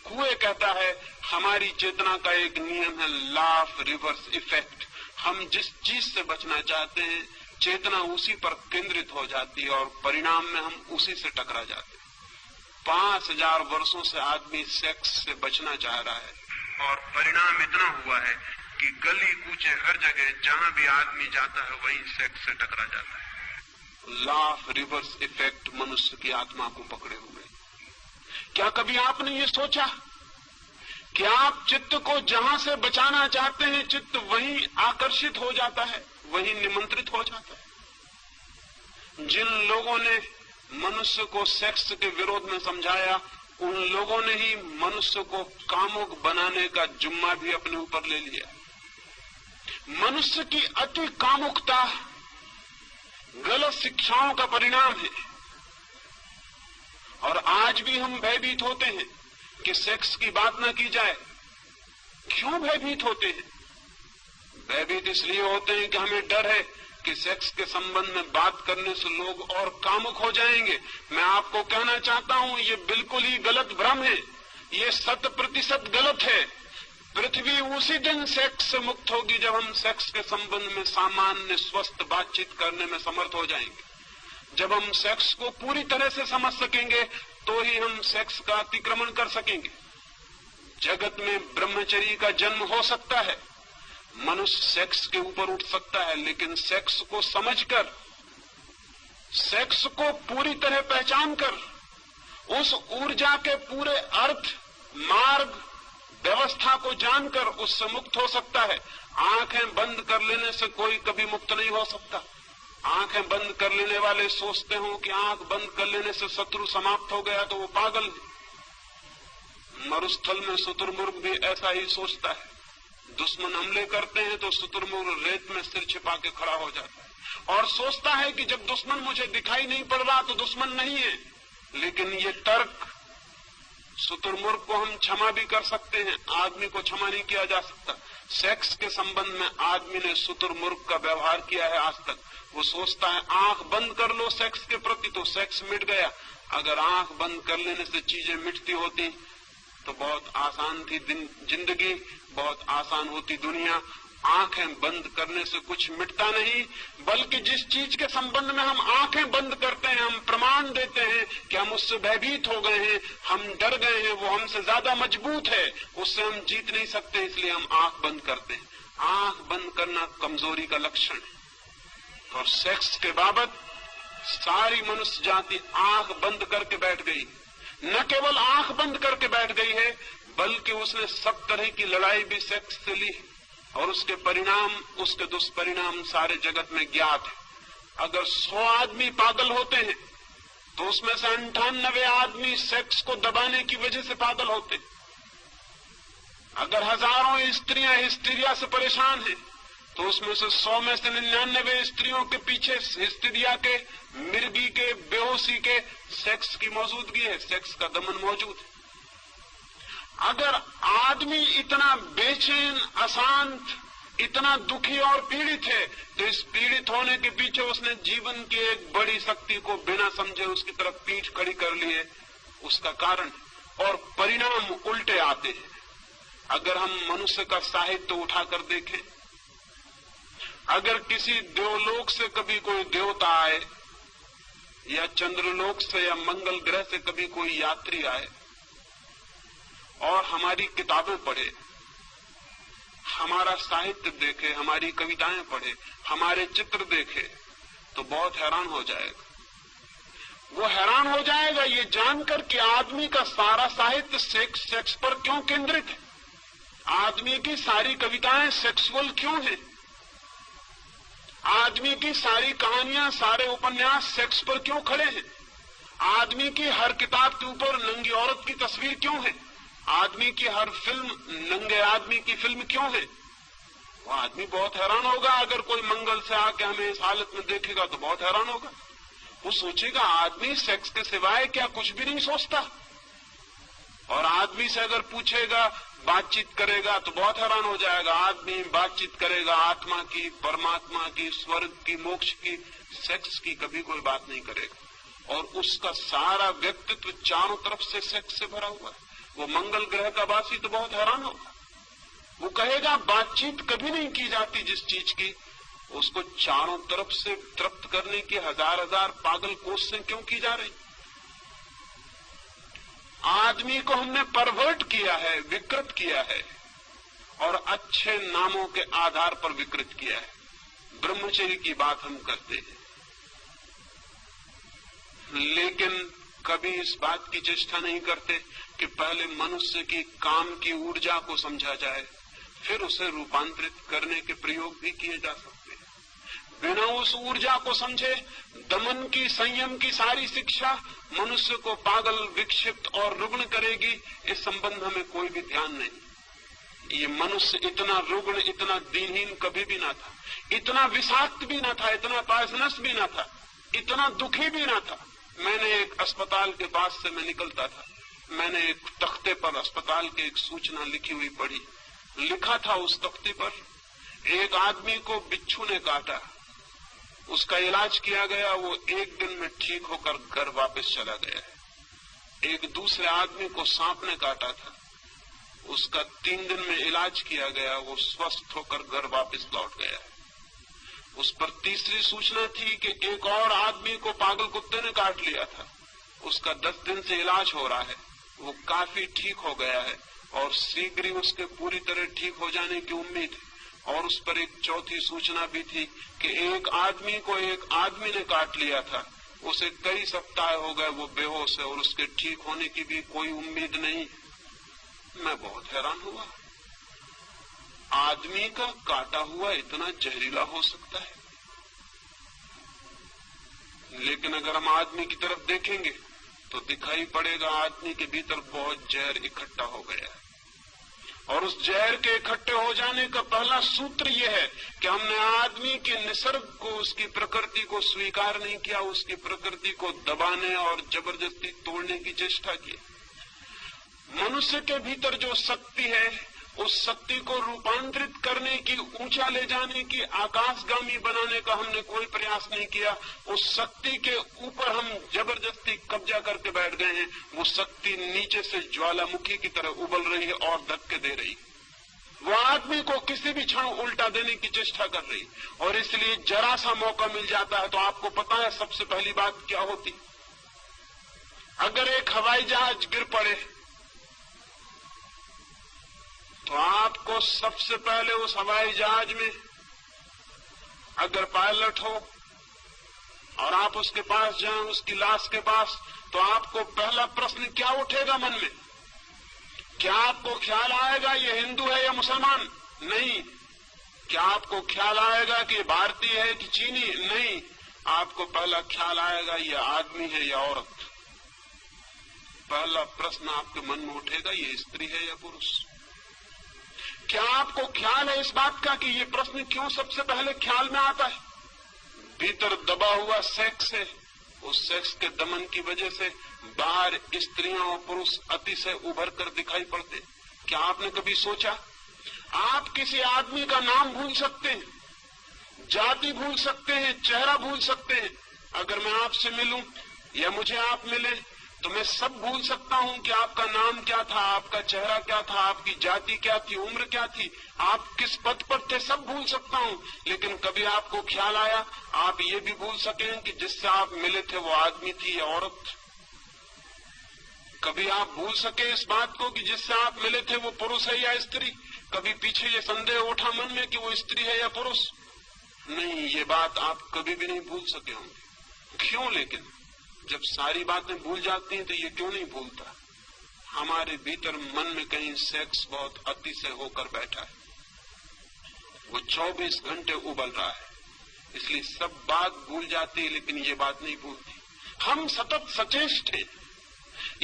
कुएं कहता है हमारी चेतना का एक नियम है, लॉ ऑफ रिवर्स इफेक्ट। हम जिस चीज से बचना चाहते हैं चेतना उसी पर केंद्रित हो जाती है और परिणाम में हम उसी से टकरा जाते हैं। 5000 वर्षों से आदमी सेक्स से बचना चाह रहा है और परिणाम इतना हुआ है कि गली कूचे हर जगह जहां भी आदमी जाता है वहीं सेक्स से टकरा जाता है। लॉ ऑफ रिवर्स इफेक्ट मनुष्य की आत्मा को पकड़े हुए। क्या कभी आपने ये सोचा कि आप चित्त को जहां से बचाना चाहते हैं चित्त वहीं आकर्षित हो जाता है, वहीं निमंत्रित हो जाता है। जिन लोगों ने मनुष्य को सेक्स के विरोध में समझाया उन लोगों ने ही मनुष्य को कामुक बनाने का जुम्मा भी अपने ऊपर ले लिया। मनुष्य की अति कामुकता गलत शिक्षाओं का परिणाम है और आज भी हम भयभीत होते हैं कि सेक्स की बात न की जाए। क्यों भयभीत होते हैं? भयभीत इसलिए होते हैं कि हमें डर है कि सेक्स के संबंध में बात करने से लोग और कामुक हो जाएंगे। मैं आपको कहना चाहता हूं ये बिल्कुल ही गलत भ्रम है, ये 100% गलत है। पृथ्वी उसी दिन सेक्स से मुक्त होगी जब हम सेक्स के संबंध में सामान्य स्वस्थ बातचीत करने में समर्थ हो जाएंगे। जब हम सेक्स को पूरी तरह से समझ सकेंगे तो ही हम सेक्स का अतिक्रमण कर सकेंगे। जगत में ब्रह्मचर्य का जन्म हो सकता है, मनुष्य सेक्स के ऊपर उठ सकता है, लेकिन सेक्स को समझकर, सेक्स को पूरी तरह पहचान कर, उस ऊर्जा के पूरे अर्थ, मार्ग, व्यवस्था को जानकर उससे मुक्त हो सकता है। आंखें बंद कर लेने से कोई कभी मुक्त नहीं हो सकता। आंखें बंद कर लेने वाले सोचते हो कि आंख बंद कर लेने से शत्रु समाप्त हो गया तो वो पागल है। मरुस्थल में शुतुरमुर्ग भी ऐसा ही सोचता है। दुश्मन हमले करते हैं तो शुतुरमुर्ग रेत में सिर छिपा के खड़ा हो जाता है और सोचता है कि जब दुश्मन मुझे दिखाई नहीं पड़ रहा तो दुश्मन नहीं है। लेकिन ये तर्क, शुतुरमुर्ग को हम क्षमा भी कर सकते हैं, आदमी को क्षमा नहीं किया जा सकता। सेक्स के संबंध में आदमी ने शुतुरमुर्ग का व्यवहार किया है आज तक। वो सोचता है आंख बंद कर लो सेक्स के प्रति तो सेक्स मिट गया। अगर आंख बंद कर लेने से चीजें मिटती होती तो बहुत आसान थी जिंदगी, बहुत आसान होती दुनिया। आंखें बंद करने से कुछ मिटता नहीं, बल्कि जिस चीज के संबंध में हम आंखें बंद करते हैं, हम प्रमाण देते हैं कि हम उससे भयभीत हो गए हैं, हम डर गए हैं, वो हमसे ज्यादा मजबूत है, उससे हम जीत नहीं सकते, इसलिए हम आंख बंद करते हैं। आंख बंद करना कमजोरी का लक्षण है। और सेक्स के बाबत सारी मनुष्य जाति आंख बंद करके बैठ गई। न केवल आंख बंद करके बैठ गई है, बल्कि उसने सब तरह की लड़ाई भी सेक्स से ली और उसके परिणाम, उसके दुष्परिणाम सारे जगत में ज्ञात है। अगर 100 आदमी पागल होते हैं तो उसमें से 98 आदमी सेक्स को दबाने की वजह से पागल होते। अगर हजारों स्त्रियां हिस्टीरिया से परेशान हैं तो उसमें से 100 में से 99 स्त्रियों के पीछे हिस्टीरिया के, मिर्गी के, बेहोशी के सेक्स की मौजूदगी है, सेक्स का दमन मौजूद है। अगर आदमी इतना बेचैन, अशांत, इतना दुखी और पीड़ित है तो इस पीड़ित होने के पीछे उसने जीवन की एक बड़ी शक्ति को बिना समझे उसकी तरफ पीठ खड़ी कर ली है, उसका कारण। और परिणाम उल्टे आते हैं। अगर हम मनुष्य का साहित्य उठाकर देखें, अगर किसी देवलोक से कभी कोई देवता आए या चंद्रलोक से या मंगल ग्रह से कभी कोई यात्री आए और हमारी किताबें पढ़े, हमारा साहित्य देखे, हमारी कविताएं पढ़े, हमारे चित्र देखे तो बहुत हैरान हो जाएगा। वो हैरान हो जाएगा ये जानकर कि आदमी का सारा साहित्य सेक्स पर क्यों केंद्रित है, आदमी की सारी कविताएं सेक्सुअल क्यों है, आदमी की सारी कहानियां, सारे उपन्यास सेक्स पर क्यों खड़े हैं, आदमी की हर किताब के ऊपर नंगी औरत की तस्वीर क्यों है, आदमी की हर फिल्म नंगे आदमी की फिल्म क्यों है। वो आदमी बहुत हैरान होगा। अगर कोई मंगल से आके हमें इस हालत में देखेगा तो बहुत हैरान होगा। वो सोचेगा आदमी सेक्स के सिवाय क्या कुछ भी नहीं सोचता। और आदमी से अगर पूछेगा, बातचीत करेगा, तो बहुत हैरान हो जाएगा। आदमी बातचीत करेगा आत्मा की, परमात्मा की, स्वर्ग की, मोक्ष की, सेक्स की कभी कोई बात नहीं करेगा। और उसका सारा व्यक्तित्व चारों तरफ से सेक्स से भरा हुआ है। वो मंगल ग्रह का वासी तो बहुत हैरान होगा। वो कहेगा बातचीत कभी नहीं की जाती जिस चीज की, उसको चारों तरफ से तृप्त करने की हजार पागल कोशिशें क्यों की जा रही। आदमी को हमने परवर्ट किया है, विकृत किया है, और अच्छे नामों के आधार पर विकृत किया है। ब्रह्मचर्य की बात हम करते हैं, लेकिन कभी इस बात की चेष्टा नहीं करते कि पहले मनुष्य की काम की ऊर्जा को समझा जाए, फिर उसे रूपांतरित करने के प्रयोग भी किए जा सकते हैं। बिना उस ऊर्जा को समझे दमन की, संयम की सारी शिक्षा मनुष्य को पागल, विक्षिप्त और रुग्ण करेगी। इस संबंध में कोई भी ध्यान नहीं। ये मनुष्य इतना रुग्ण, इतना दीनहीन कभी भी ना था, इतना विषाक्त भी ना था, इतना पॉइजनस भी ना था, इतना दुखी भी ना था। मैंने एक अस्पताल के पास से मैं निकलता था, मैंने एक तख्ते पर अस्पताल की एक सूचना लिखी हुई पढ़ी। लिखा था उस तख्ते पर, एक आदमी को बिच्छू ने काटा, उसका इलाज किया गया, वो 1 दिन में ठीक होकर घर वापस चला गया है। एक दूसरे आदमी को सांप ने काटा था, उसका 3 दिन में इलाज किया गया, वो स्वस्थ होकर घर वापस लौट गया है। उस पर तीसरी सूचना थी कि एक और आदमी को पागल कुत्ते ने काट लिया था, उसका 10 दिन से इलाज हो रहा है, वो काफी ठीक हो गया है और शीघ्र ही उसके पूरी तरह ठीक हो जाने की उम्मीद है। और उस पर एक चौथी सूचना भी थी कि एक आदमी को एक आदमी ने काट लिया था, उसे कई सप्ताह हो गए, वो बेहोश है और उसके ठीक होने की भी कोई उम्मीद नहीं। मैं बहुत हैरान हुआ, आदमी का काटा हुआ इतना जहरीला हो सकता है। लेकिन अगर हम आदमी की तरफ देखेंगे तो दिखाई पड़ेगा आदमी के भीतर बहुत जहर इकट्ठा हो गया है। और उस जहर के इकट्ठे हो जाने का पहला सूत्र यह है कि हमने आदमी के निसर्ग को, उसकी प्रकृति को स्वीकार नहीं किया, उसकी प्रकृति को दबाने और जबरदस्ती तोड़ने की चेष्टा की। मनुष्य के भीतर जो शक्ति है, उस शक्ति को रूपांतरित करने की, ऊंचा ले जाने की, आकाशगामी बनाने का हमने कोई प्रयास नहीं किया। उस शक्ति के ऊपर हम जबरदस्ती कब्जा करके बैठ गए हैं। वो शक्ति नीचे से ज्वालामुखी की तरह उबल रही है और धक्के दे रही है। वो आदमी को किसी भी क्षण उल्टा देने की चेष्टा कर रही, और इसलिए जरा सा मौका मिल जाता है तो आपको पता है सबसे पहली बात क्या होती। अगर एक हवाई जहाज गिर पड़े तो आपको सबसे पहले उस हवाई जहाज में अगर पायलट हो और आप उसके पास जाएं, उसकी लाश के पास, तो आपको पहला प्रश्न क्या उठेगा मन में? क्या आपको ख्याल आएगा ये हिंदू है या मुसलमान? नहीं। क्या आपको ख्याल आएगा कि ये भारतीय है कि चीनी? नहीं। आपको पहला ख्याल आएगा ये आदमी है या औरत। पहला प्रश्न आपके मन में उठेगा ये स्त्री है या पुरुष। क्या आपको ख्याल है इस बात का कि ये प्रश्न क्यों सबसे पहले ख्याल में आता है? भीतर दबा हुआ सेक्स है, उस सेक्स के दमन की वजह से बाहर स्त्रियां और पुरुष अतिशय उभर कर दिखाई पड़ते। क्या आपने कभी सोचा आप किसी आदमी का नाम भूल सकते हैं, जाति भूल सकते हैं, चेहरा भूल सकते हैं? अगर मैं आपसे मिलूं या मुझे आप मिले तो मैं सब भूल सकता हूं कि आपका नाम क्या था, आपका चेहरा क्या था, आपकी जाति क्या थी, उम्र क्या थी, आप किस पद पर थे, सब भूल सकता हूं। लेकिन कभी आपको ख्याल आया आप ये भी भूल सकें कि जिससे आप मिले थे वो आदमी थी या औरत? कभी आप भूल सके इस बात को कि जिससे आप मिले थे वो पुरुष है या स्त्री? कभी पीछे ये संदेह उठा मन में कि वो स्त्री है या पुरुष? नहीं, ये बात आप कभी भी नहीं भूल सके होंगे। क्यों? लेकिन जब सारी बातें भूल जाती हैं तो ये क्यों नहीं भूलता? हमारे भीतर मन में कहीं सेक्स बहुत अतिशय होकर बैठा है, वो 24 घंटे उबल रहा है, इसलिए सब बात भूल जाती है लेकिन ये बात नहीं भूलती। हम सतत सचेष्ट हैं।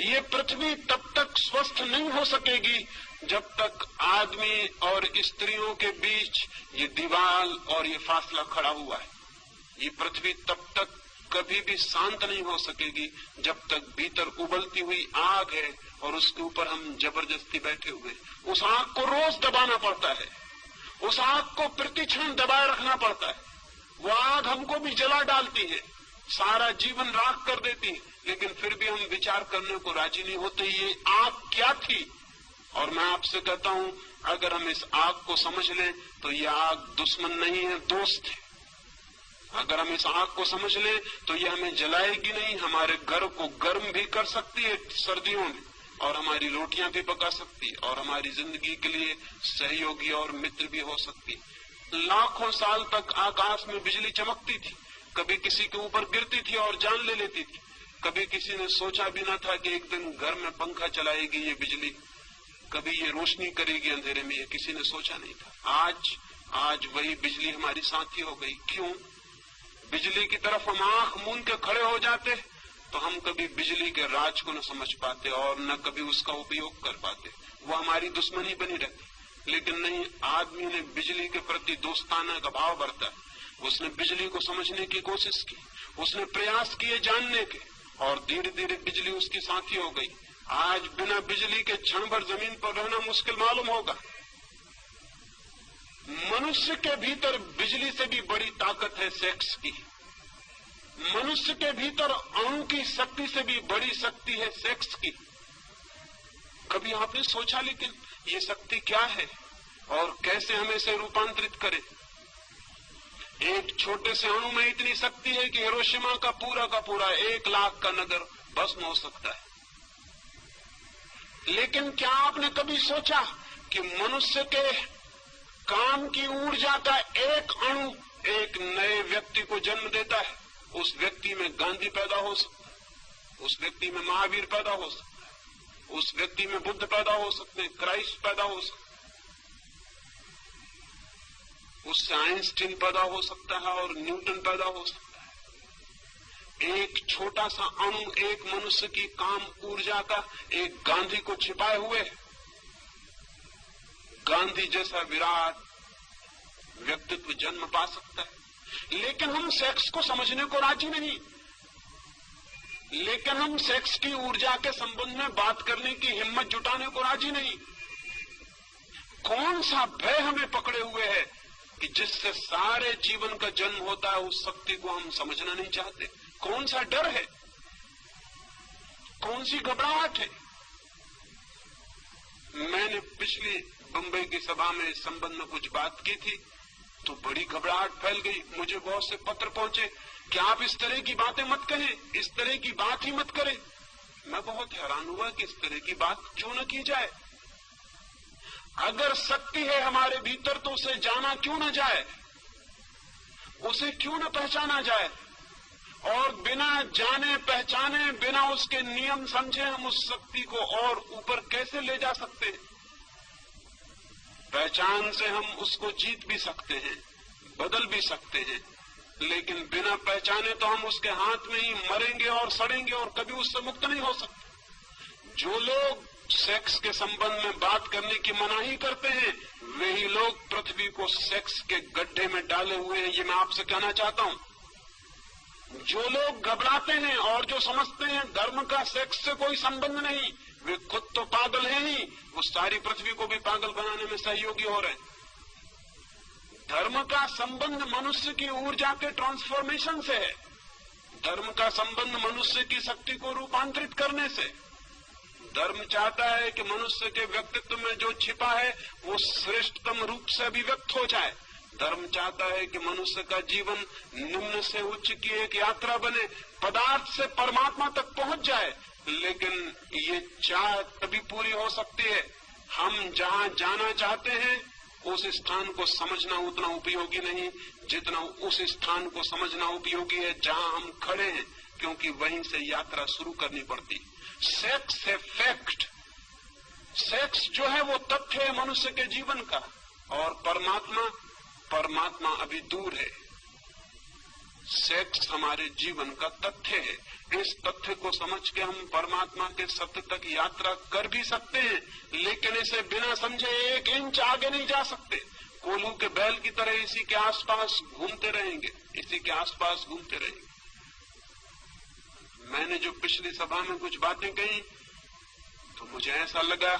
ये पृथ्वी तब तक स्वस्थ नहीं हो सकेगी जब तक आदमी और स्त्रियों के बीच ये दीवार और ये फासला खड़ा हुआ है। ये पृथ्वी तब तक कभी भी शांत नहीं हो सकेगी जब तक भीतर उबलती हुई आग है और उसके ऊपर हम जबरदस्ती बैठे हुए। उस आग को रोज दबाना पड़ता है, उस आग को प्रतिक्षण दबाए रखना पड़ता है। वो आग हमको भी जला डालती है, सारा जीवन राख कर देती है, लेकिन फिर भी हम विचार करने को राजी नहीं होते ये आग क्या थी। और मैं आपसे कहता हूं, अगर हम इस आग को समझ लें तो ये आग दुश्मन नहीं है, दोस्त है। अगर हम इस आग को समझ लें तो ये हमें जलाएगी नहीं, हमारे घर को गर्म भी कर सकती है सर्दियों में, और हमारी रोटियां भी पका सकती है, और हमारी जिंदगी के लिए सहयोगी और मित्र भी हो सकती है। लाखों साल तक आकाश में बिजली चमकती थी, कभी किसी के ऊपर गिरती थी और जान ले लेती थी। कभी किसी ने सोचा भी न था कि एक दिन घर में पंखा चलाएगी ये बिजली, कभी ये रोशनी करेगी अंधेरे में, ये किसी ने सोचा नहीं था। आज वही बिजली हमारी साथी हो गई। क्यों? बिजली की तरफ हम आंख मूंद के खड़े हो जाते तो हम कभी बिजली के राज को न समझ पाते और न कभी उसका उपयोग कर पाते, वो हमारी दुश्मनी बनी रहती। लेकिन नहीं, आदमी ने बिजली के प्रति दोस्ताना का भाव बरता, उसने बिजली को समझने की कोशिश की, उसने प्रयास किए जानने के, और धीरे धीरे बिजली उसकी साथी हो गई। आज बिना बिजली के क्षण भर जमीन पर रहना मुश्किल मालूम होगा। मनुष्य के भीतर बिजली से भी बड़ी ताकत है सेक्स की। मनुष्य के भीतर अणु की शक्ति से भी बड़ी शक्ति है सेक्स की। कभी आपने सोचा लेकिन ये शक्ति क्या है और कैसे हमें इसे रूपांतरित करे? एक छोटे से अणु में इतनी शक्ति है कि हिरोशिमा का पूरा 1 लाख का नगर भस्म हो सकता है। लेकिन क्या आपने कभी सोचा कि मनुष्य के काम की ऊर्जा का एक अणु एक नए व्यक्ति को जन्म देता है? उस व्यक्ति में गांधी पैदा हो सकता है, उस व्यक्ति में महावीर पैदा हो सकता है, उस व्यक्ति में बुद्ध पैदा हो सकते हैं, क्राइस्ट पैदा हो सकता है, उससे आइंस्टीन पैदा हो सकता है और न्यूटन पैदा हो सकता है। एक छोटा सा अणु एक मनुष्य की काम ऊर्जा का एक गांधी को छिपाए हुए, गांधी जैसा विराट व्यक्तित्व जन्म पा सकता है। लेकिन हम सेक्स को समझने को राजी नहीं, लेकिन हम सेक्स की ऊर्जा के संबंध में बात करने की हिम्मत जुटाने को राजी नहीं। कौन सा भय हमें पकड़े हुए है कि जिससे सारे जीवन का जन्म होता है, उस शक्ति को हम समझना नहीं चाहते? कौन सा डर है, कौन सी घबराहट है? मैंने पिछली बंबई की सभा में इस संबंध में कुछ बात की थी तो बड़ी घबराहट फैल गई। मुझे बहुत से पत्र पहुंचे कि आप इस तरह की बातें मत कहें, इस तरह की बात ही मत करें। मैं बहुत हैरान हुआ कि इस तरह की बात क्यों न की जाए। अगर शक्ति है हमारे भीतर तो उसे जाना क्यों न जाए, उसे क्यों न पहचाना जाए? और बिना जाने पहचाने, बिना उसके नियम समझे हम उस शक्ति को और ऊपर कैसे ले जा सकते हैं? पहचान से हम उसको जीत भी सकते हैं, बदल भी सकते हैं, लेकिन बिना पहचाने तो हम उसके हाथ में ही मरेंगे और सड़ेंगे और कभी उससे मुक्त नहीं हो सकते। जो लोग सेक्स के संबंध में बात करने की मनाही करते हैं, वही लोग पृथ्वी को सेक्स के गड्ढे में डाले हुए हैं, ये मैं आपसे कहना चाहता हूं। जो लोग घबराते हैं और जो समझते हैं धर्म का सेक्स से कोई संबंध नहीं, वे खुद तो पागल हैं ही, वो सारी पृथ्वी को भी पागल बनाने में सहयोगी हो रहे हैं। धर्म का संबंध मनुष्य की ऊर्जा के ट्रांसफॉर्मेशन से है। धर्म का संबंध मनुष्य की शक्ति को रूपांतरित करने से। धर्म चाहता है कि मनुष्य के व्यक्तित्व में जो छिपा है वो श्रेष्ठतम रूप से अभिव्यक्त हो जाए। धर्म चाहता है कि मनुष्य का जीवन निम्न से उच्च की एक यात्रा बने, पदार्थ से परमात्मा तक पहुंच जाए। लेकिन ये चाह तभी पूरी हो सकती है हम जहां जाना चाहते हैं उस स्थान को समझना उतना उपयोगी नहीं जितना उस स्थान को समझना उपयोगी है जहां हम खड़े हैं, क्योंकि वहीं से यात्रा शुरू करनी पड़ती। सेक्स है फैक्ट, सेक्स जो है वो तथ्य है मनुष्य के जीवन का, और परमात्मा अभी दूर है। सेक्स हमारे जीवन का तथ्य है। इस तथ्य को समझ के हम परमात्मा के सत्य तक यात्रा कर भी सकते हैं, लेकिन इसे बिना समझे 1 इंच आगे नहीं जा सकते। कोल्हू के बैल की तरह इसी के आसपास घूमते रहेंगे, इसी के आसपास घूमते रहेंगे। मैंने जो पिछली सभा में कुछ बातें कही तो मुझे ऐसा लगा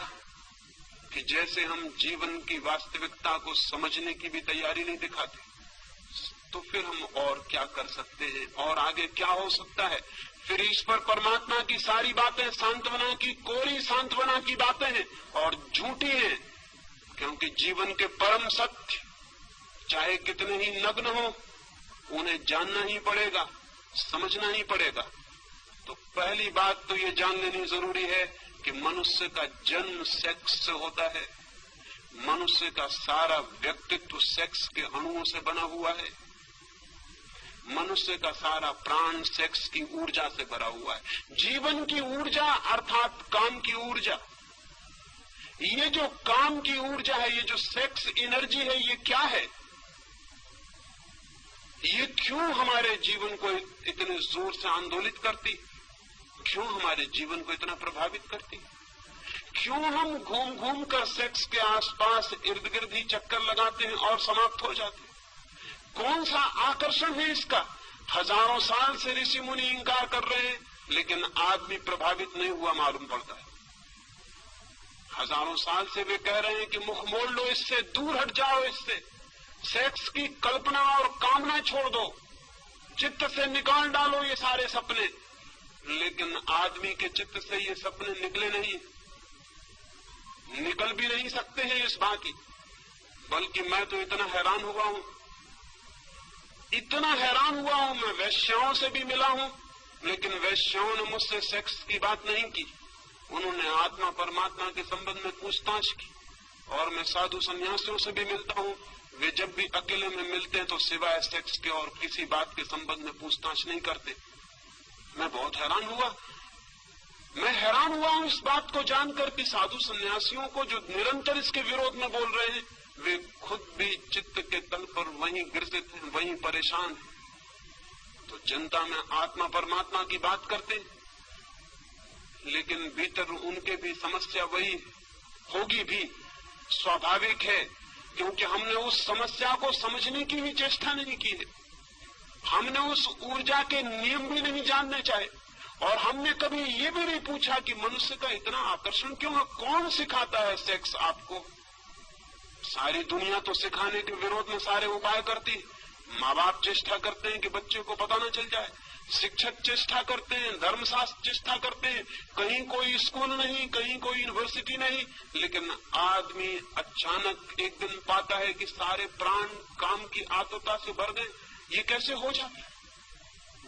कि जैसे हम जीवन की वास्तविकता को समझने की भी तैयारी नहीं दिखाते, तो फिर हम और क्या कर सकते हैं और आगे क्या हो सकता है। फिर ईश्वर परमात्मा की सारी बातें सांत्वना की, कोरी सांत्वना की बातें हैं और झूठी हैं, क्योंकि जीवन के परम सत्य चाहे कितने ही नग्न हो उन्हें जानना ही पड़ेगा, समझना ही पड़ेगा। तो पहली बात तो ये जान लेनी जरूरी है कि मनुष्य का जन्म सेक्स से होता है, मनुष्य का सारा व्यक्तित्व सेक्स के अणुओं से बना हुआ है, मनुष्य का सारा प्राण सेक्स की ऊर्जा से भरा हुआ है। जीवन की ऊर्जा अर्थात काम की ऊर्जा, ये जो काम की ऊर्जा है, ये जो सेक्स एनर्जी है, ये क्या है? ये क्यों हमारे जीवन को इतने जोर से आंदोलित करती, क्यों हमारे जीवन को इतना प्रभावित करती? क्यों हम घूम घूम कर सेक्स के आसपास इर्द गिर्द ही चक्कर लगाते हैं और समाप्त हो जाते हैं? कौन सा आकर्षण है इसका? हजारों साल से ऋषि मुनि इंकार कर रहे हैं, लेकिन आदमी प्रभावित नहीं हुआ मालूम पड़ता है। हजारों साल से वे कह रहे हैं कि मुख मोड़ लो इससे, दूर हट जाओ इससे, सेक्स की कल्पना और कामना छोड़ दो, चित्त से निकाल डालो ये सारे सपने। लेकिन आदमी के चित्त से ये सपने निकले नहीं, निकल भी नहीं सकते हैं इस बात की। बल्कि मैं तो इतना हैरान हुआ हूं, मैं वैश्याओं से भी मिला हूं, लेकिन वैश्याओं ने मुझसे सेक्स की बात नहीं की, उन्होंने आत्मा परमात्मा के संबंध में पूछताछ की। और मैं साधु सन्यासियों से भी मिलता हूं, वे जब भी अकेले में मिलते हैं तो सिवाय सेक्स के और किसी बात के संबंध में पूछताछ नहीं करते। मैं बहुत हैरान हुआ, मैं हैरान हुआ हूं इस बात को जानकर कि साधु सन्यासियों को जो निरंतर इसके विरोध में बोल रहे हैं, वे खुद भी चित्त के तल पर वहीं गिरसित हैं, वहीं परेशान हैं। तो जनता में आत्मा परमात्मा की बात करते हैं, लेकिन भीतर उनके भी समस्या वही होगी भी, स्वाभाविक है, क्योंकि हमने उस समस्या को समझने की भी चेष्टा नहीं की है। हमने उस ऊर्जा के नियम भी नहीं जानने चाहे, और हमने कभी ये भी नहीं पूछा कि मनुष्य का इतना आकर्षण क्यों है, कौन सिखाता है सेक्स आपको? सारी दुनिया तो सिखाने के विरोध में सारे उपाय करती है। माँ बाप चेष्टा करते हैं कि बच्चे को पता न चल जाए, शिक्षक चेष्टा करते हैं, धर्मशास्त्र चेष्टा करते हैं, कहीं कोई स्कूल नहीं, कहीं कोई यूनिवर्सिटी नहीं, लेकिन आदमी अचानक एक दिन पाता है कि सारे प्राण काम की आतुरता से भर गए। ये कैसे हो जाता है?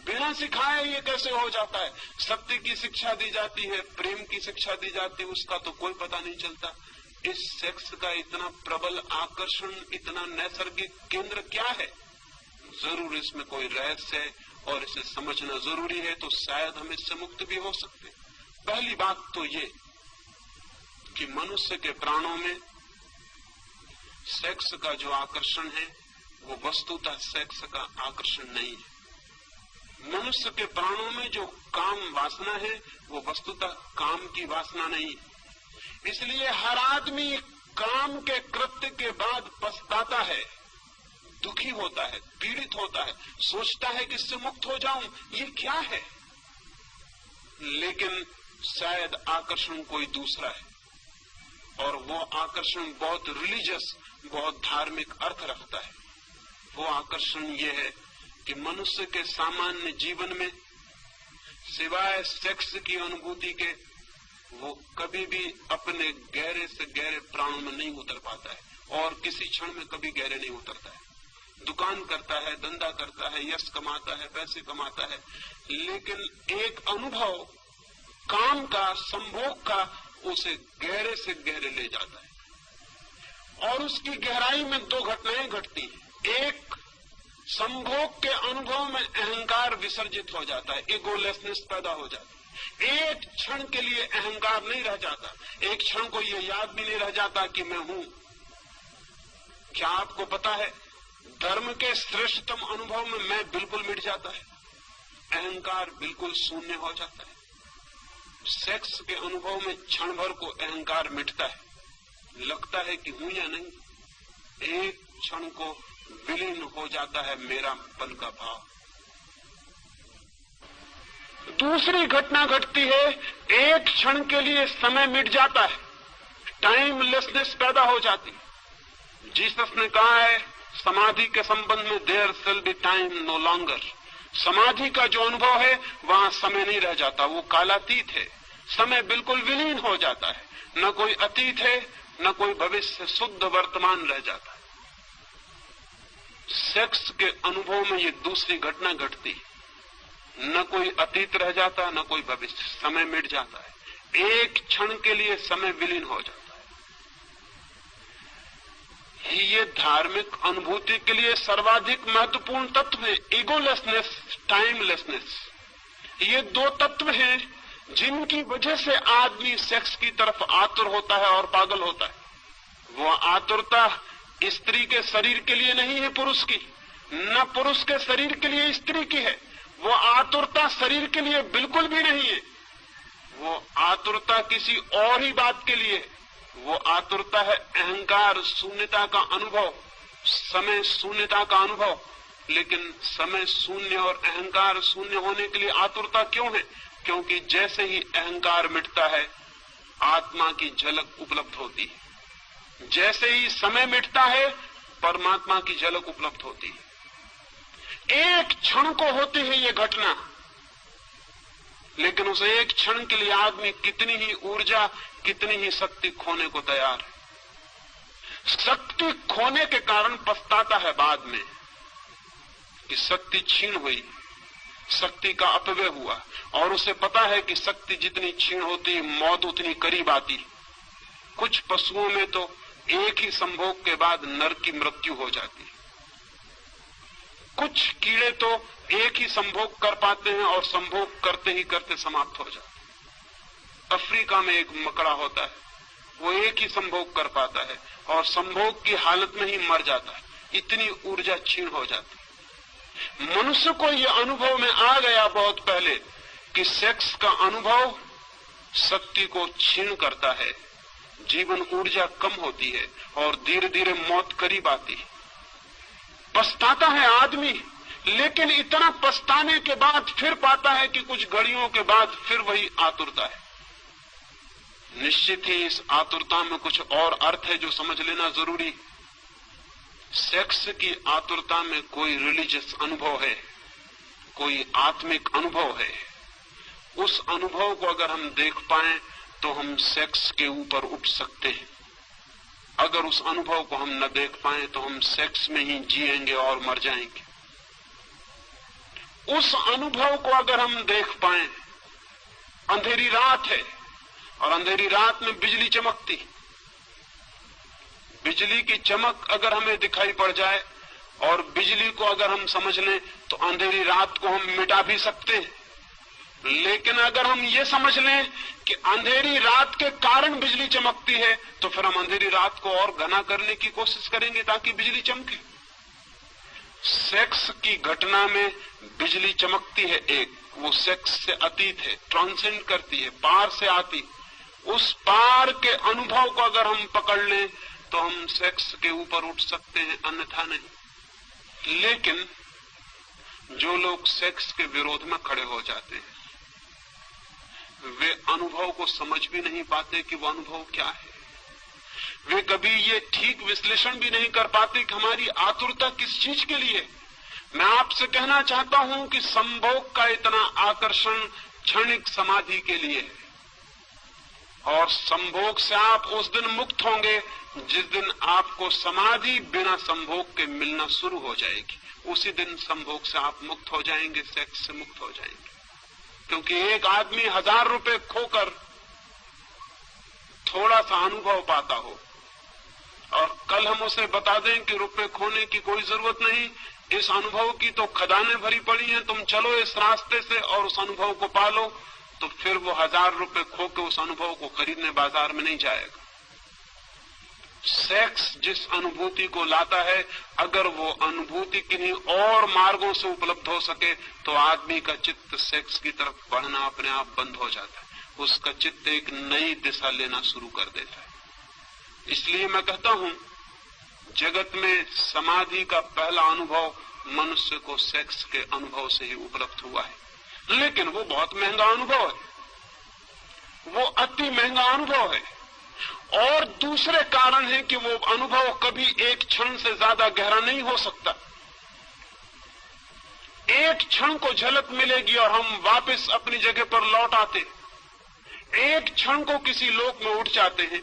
बिना सिखाए ये कैसे हो जाता है? सत्य की शिक्षा दी जाती है, प्रेम की शिक्षा दी जाती है, उसका तो कोई पता नहीं चलता। इस सेक्स का इतना प्रबल आकर्षण, इतना नैसर्गिक केंद्र क्या है? जरूर इसमें कोई रहस्य है और इसे समझना जरूरी है, तो शायद हम इससे मुक्त भी हो सकते। पहली बात तो ये कि मनुष्य के प्राणों में सेक्स का जो आकर्षण है वो वस्तुतः सेक्स का आकर्षण नहीं है। मनुष्य के प्राणों में जो काम वासना है वो वस्तुतः काम की वासना नहीं है। इसलिए हर आदमी काम के कृत्य के बाद पछताता है, दुखी होता है, पीड़ित होता है, सोचता है कि इससे मुक्त हो जाऊं, ये क्या है? लेकिन शायद आकर्षण कोई दूसरा है, और वो आकर्षण बहुत रिलीजियस, बहुत धार्मिक अर्थ रखता है। वो आकर्षण ये है कि मनुष्य के सामान्य जीवन में सिवाय सेक्स की अनुभूति के वो कभी भी अपने गहरे से गहरे प्राणों में नहीं उतर पाता है, और किसी क्षण में कभी गहरे नहीं उतरता है। दुकान करता है, धंधा करता है, यश कमाता है, पैसे कमाता है, लेकिन एक अनुभव काम का, संभोग का उसे गहरे से गहरे ले जाता है। और उसकी गहराई में दो घटनाएं घटती हैं। एक, संभोग के अनुभव में अहंकार विसर्जित हो जाता है, इगोलेसनेस पैदा हो जाती है। एक क्षण के लिए अहंकार नहीं रह जाता, एक क्षण को यह याद भी नहीं रह जाता कि मैं हूं। क्या आपको पता है, धर्म के श्रेष्ठतम अनुभव में मैं बिल्कुल मिट जाता है, अहंकार बिल्कुल शून्य हो जाता है। सेक्स के अनुभव में क्षण भर को अहंकार मिटता है, लगता है कि हूं या नहीं। एक क्षण को विलीन हो जाता है मेरापन का भाव। दूसरी घटना घटती है, एक क्षण के लिए समय मिट जाता है, टाइमलेसनेस पैदा हो जाती। जीसस ने कहा है समाधि के संबंध में, there shall be time no longer. समाधि का जो अनुभव है वहां समय नहीं रह जाता, वो कालातीत है, समय बिल्कुल विलीन हो जाता है, न कोई अतीत है न कोई भविष्य, शुद्ध वर्तमान रह जाता है। सेक्स के अनुभव में ये दूसरी घटना घटती, न कोई अतीत रह जाता न कोई भविष्य, समय मिट जाता है, एक क्षण के लिए समय विलीन हो जाता है। ये धार्मिक अनुभूति के लिए सर्वाधिक महत्वपूर्ण तत्व है, ईगोलेसनेस, टाइमलेसनेस। ये दो तत्व हैं जिनकी वजह से आदमी सेक्स की तरफ आतुर होता है और पागल होता है। वो आतुरता स्त्री के शरीर के लिए नहीं है पुरुष की, न पुरुष के शरीर के लिए स्त्री की है। वो आतुरता शरीर के लिए बिल्कुल भी नहीं है, वो आतुरता किसी और ही बात के लिए। वो आतुरता है अहंकार शून्यता का अनुभव, समय शून्यता का अनुभव। लेकिन समय शून्य और अहंकार शून्य होने के लिए आतुरता क्यों है? क्योंकि जैसे ही अहंकार मिटता है आत्मा की झलक उपलब्ध होती है, जैसे ही समय मिटता है परमात्मा की झलक उपलब्ध होती है। एक क्षण को होती है ये घटना, लेकिन उस एक क्षण के लिए आदमी कितनी ही ऊर्जा, कितनी ही शक्ति खोने को तैयार है। शक्ति खोने के कारण पछताता है बाद में कि शक्ति छीन हुई, शक्ति का अपव्यय हुआ, और उसे पता है कि शक्ति जितनी छीन होती मौत उतनी करीब आती। कुछ पशुओं में तो एक ही संभोग के बाद नर की मृत्यु हो जाती, कुछ कीड़े तो एक ही संभोग कर पाते हैं और संभोग करते ही करते समाप्त हो जाते। अफ्रीका में एक मकड़ा होता है, वो एक ही संभोग कर पाता है और संभोग की हालत में ही मर जाता है, इतनी ऊर्जा छीन हो जाती। मनुष्य को यह अनुभव में आ गया बहुत पहले कि सेक्स का अनुभव शक्ति को छीन करता है, जीवन ऊर्जा कम होती है और धीरे धीरे मौत करीब आती है। पछताता है आदमी, लेकिन इतना पछताने के बाद फिर पाता है कि कुछ घड़ियों के बाद फिर वही आतुरता है। निश्चित ही इस आतुरता में कुछ और अर्थ है जो समझ लेना जरूरी। सेक्स की आतुरता में कोई रिलीजियस अनुभव है, कोई आत्मिक अनुभव है। उस अनुभव को अगर हम देख पाएं तो हम सेक्स के ऊपर उठ सकते हैं। अगर उस अनुभव को हम न देख पाएं तो हम सेक्स में ही जिएंगे और मर जाएंगे। उस अनुभव को अगर हम देख पाएं, अंधेरी रात है और अंधेरी रात में बिजली चमकती, बिजली की चमक अगर हमें दिखाई पड़ जाए और बिजली को अगर हम समझ लें तो अंधेरी रात को हम मिटा भी सकते हैं। लेकिन अगर हम ये समझ लें कि अंधेरी रात के कारण बिजली चमकती है तो फिर हम अंधेरी रात को और घना करने की कोशिश करेंगे ताकि बिजली चमके। सेक्स की घटना में बिजली चमकती है, एक वो सेक्स से अतीत है, ट्रांसेंड करती है, पार से आती। उस पार के अनुभव को अगर हम पकड़ लें तो हम सेक्स के ऊपर उठ सकते हैं, अन्यथा नहीं। लेकिन जो लोग सेक्स के विरोध में खड़े हो जाते हैं वे अनुभव को समझ भी नहीं पाते कि वो अनुभव क्या है। वे कभी ये ठीक विश्लेषण भी नहीं कर पाते कि हमारी आतुरता किस चीज के लिए। मैं आपसे कहना चाहता हूं कि संभोग का इतना आकर्षण क्षणिक समाधि के लिए है और संभोग से आप उस दिन मुक्त होंगे जिस दिन आपको समाधि बिना संभोग के मिलना शुरू हो जाएगी। उसी दिन संभोग से आप मुक्त हो जाएंगे, सेक्स से मुक्त हो जाएंगे। क्योंकि एक आदमी 1000 रुपए खोकर थोड़ा सा अनुभव पाता हो और कल हम उसे बता दें कि रुपए खोने की कोई जरूरत नहीं, इस अनुभव की तो खदानें भरी पड़ी हैं, तुम चलो इस रास्ते से और उस अनुभव को पालो, तो फिर वो 1000 रुपए खो के उस अनुभव को खरीदने बाजार में नहीं जाएगा। सेक्स जिस अनुभूति को लाता है, अगर वो अनुभूति किन्हीं और मार्गों से उपलब्ध हो सके तो आदमी का चित्त सेक्स की तरफ बढ़ना अपने आप बंद हो जाता है, उसका चित्त एक नई दिशा लेना शुरू कर देता है। इसलिए मैं कहता हूं जगत में समाधि का पहला अनुभव मनुष्य को सेक्स के अनुभव से ही उपलब्ध हुआ है। लेकिन वो बहुत महंगा अनुभव है, वो अति महंगा अनुभव है। और दूसरे कारण है कि वो अनुभव कभी एक क्षण से ज्यादा गहरा नहीं हो सकता। एक क्षण को झलक मिलेगी और हम वापस अपनी जगह पर लौट आते। एक क्षण को किसी लोक में उठ जाते हैं,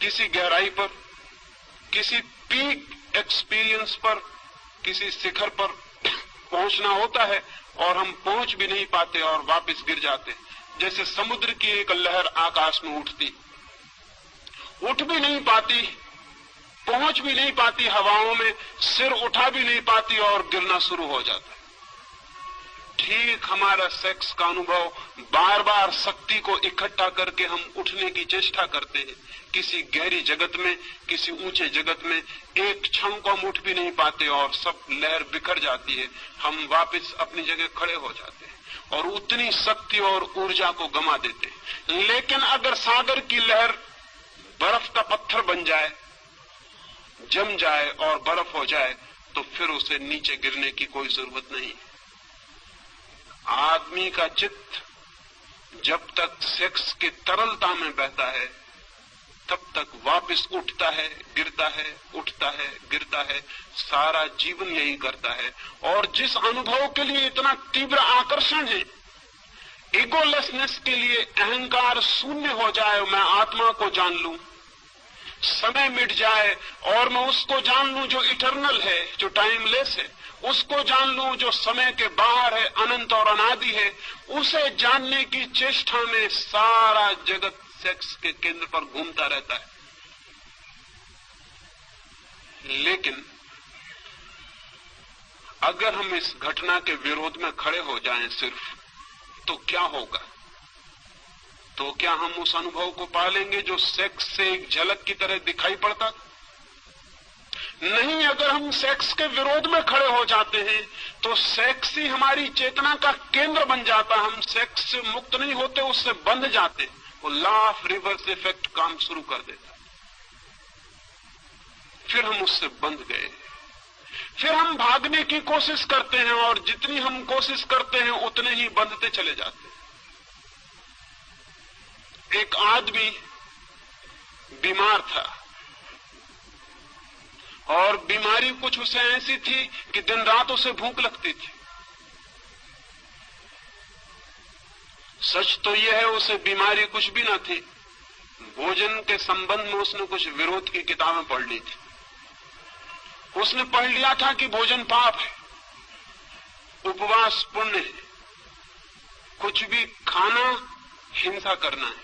किसी गहराई पर, किसी पीक एक्सपीरियंस पर, किसी शिखर पर पहुंचना होता है और हम पहुंच भी नहीं पाते और वापस गिर जाते। जैसे समुद्र की एक लहर आकाश में उठती, उठ भी नहीं पाती, पहुंच भी नहीं पाती हवाओं में, सिर उठा भी नहीं पाती और गिरना शुरू हो जाता है। ठीक हमारा सेक्स का अनुभव, बार बार शक्ति को इकट्ठा करके हम उठने की चेष्टा करते हैं किसी गहरी जगत में, किसी ऊंचे जगत में। एक क्षण को हम उठ भी नहीं पाते और सब लहर बिखर जाती है, हम वापस अपनी जगह खड़े हो जाते हैं और उतनी शक्ति और ऊर्जा को गंवा देते हैं। लेकिन अगर सागर की लहर बर्फ का पत्थर बन जाए, जम जाए और बर्फ हो जाए, तो फिर उसे नीचे गिरने की कोई जरूरत नहीं। आदमी का चित्त जब तक सेक्स की तरलता में बहता है, तब तक वापस उठता है, गिरता है, उठता है, गिरता है। सारा जीवन यही करता है। और जिस अनुभव के लिए इतना तीव्र आकर्षण है, ईगोलेसनेस के लिए, अहंकार शून्य हो जाए, मैं आत्मा को जान लूं, समय मिट जाए और मैं उसको जान लूं जो इटर्नल है, जो टाइमलेस है, उसको जान लूं जो समय के बाहर है, अनंत और अनादि है। उसे जानने की चेष्टा में सारा जगत सेक्स के केंद्र पर घूमता रहता है। लेकिन अगर हम इस घटना के विरोध में खड़े हो जाएं सिर्फ, तो क्या होगा? तो क्या हम उस अनुभव को पालेंगे जो सेक्स से एक झलक की तरह दिखाई पड़ता? नहीं। अगर हम सेक्स के विरोध में खड़े हो जाते हैं तो सेक्स ही हमारी चेतना का केंद्र बन जाता। हम सेक्स से मुक्त नहीं होते, उससे बंध जाते। वो लॉ ऑफ रिवर्स इफेक्ट काम शुरू कर देता। फिर हम उससे बंध गए, फिर हम भागने की कोशिश करते हैं और जितनी हम कोशिश करते हैं उतने ही बंधते चले जाते हैं। एक आदमी बीमार था और बीमारी कुछ उसे ऐसी थी कि दिन रात उसे भूख लगती थी। सच तो यह है उसे बीमारी कुछ भी न थी। भोजन के संबंध में उसने कुछ विरोध की किताबें पढ़ ली थी। उसने पढ़ लिया था कि भोजन पाप है, उपवास पुण्य है, कुछ भी खाना हिंसा करना है।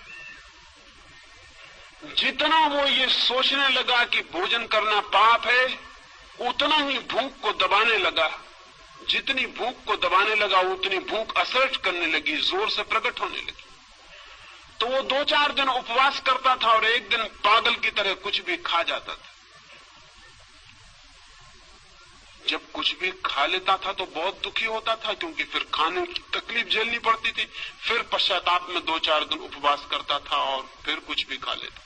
जितना वो ये सोचने लगा कि भोजन करना पाप है, उतना ही भूख को दबाने लगा। जितनी भूख को दबाने लगा उतनी भूख असर्ट करने लगी, जोर से प्रकट होने लगी। तो वो 2-4 दिन उपवास करता था और एक दिन पागल की तरह कुछ भी खा जाता था। जब कुछ भी खा लेता था तो बहुत दुखी होता था, क्योंकि फिर खाने की तकलीफ झेलनी पड़ती थी। फिर पश्चाताप में 2-4 दिन उपवास करता था और फिर कुछ भी खा लेता।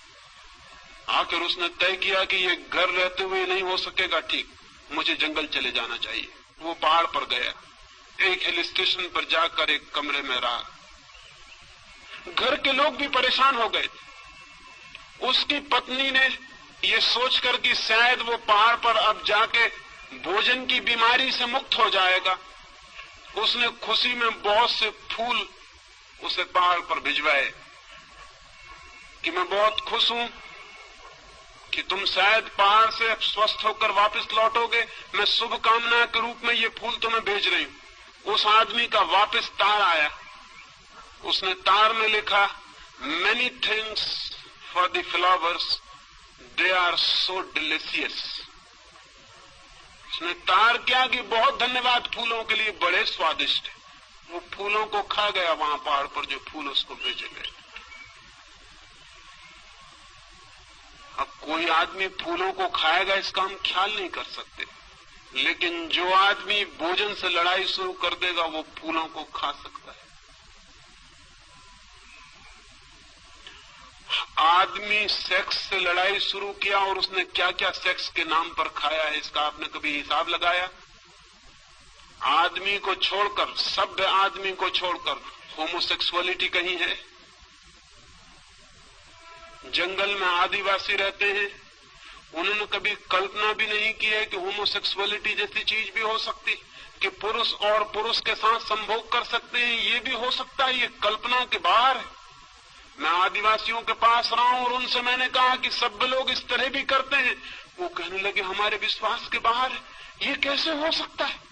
आखिर उसने तय किया कि ये घर रहते हुए नहीं हो सकेगा ठीक, मुझे जंगल चले जाना चाहिए। वो पहाड़ पर गया, एक हिल स्टेशन पर जाकर एक कमरे में रहा। घर के लोग भी परेशान हो गए थे। उसकी पत्नी ने ये सोचकर कि शायद वो पहाड़ पर अब जाके भोजन की बीमारी से मुक्त हो जाएगा, उसने खुशी में बहुत से फूल उसे पहाड़ पर भिजवाए कि मैं बहुत खुश हूं कि तुम शायद पहाड़ से स्वस्थ होकर वापस लौटोगे। मैं शुभकामना के रूप में ये फूल तुम्हें भेज रही हूं। उस आदमी का वापस तार आया। उसने तार में लिखा, many thanks for the flowers, they are so delicious. उसने तार किया कि बहुत धन्यवाद फूलों के लिए, बड़े स्वादिष्ट है। वो फूलों को खा गया वहां पहाड़ पर जो फूल उसको भेजे गए। अब कोई आदमी फूलों को खाएगा इसका हम ख्याल नहीं कर सकते, लेकिन जो आदमी भोजन से लड़ाई शुरू कर देगा वो फूलों को खा सकता है। आदमी सेक्स से लड़ाई शुरू किया और उसने क्या क्या सेक्स के नाम पर खाया है, इसका आपने कभी हिसाब लगाया? आदमी को छोड़कर, सभ्य आदमी को छोड़कर होमोसेक्सुअलिटी कहीं है? जंगल में आदिवासी रहते हैं, उन्होंने कभी कल्पना भी नहीं की है कि होमोसेक्सुअलिटी जैसी चीज भी हो सकती, कि पुरुष और पुरुष के साथ संभोग कर सकते हैं, ये भी हो सकता है। ये कल्पना के बाहर है। मैं आदिवासियों के पास रहा हूं और उनसे मैंने कहा कि सब लोग इस तरह भी करते हैं। वो कहने लगे हमारे विश्वास के बाहर है, ये कैसे हो सकता है।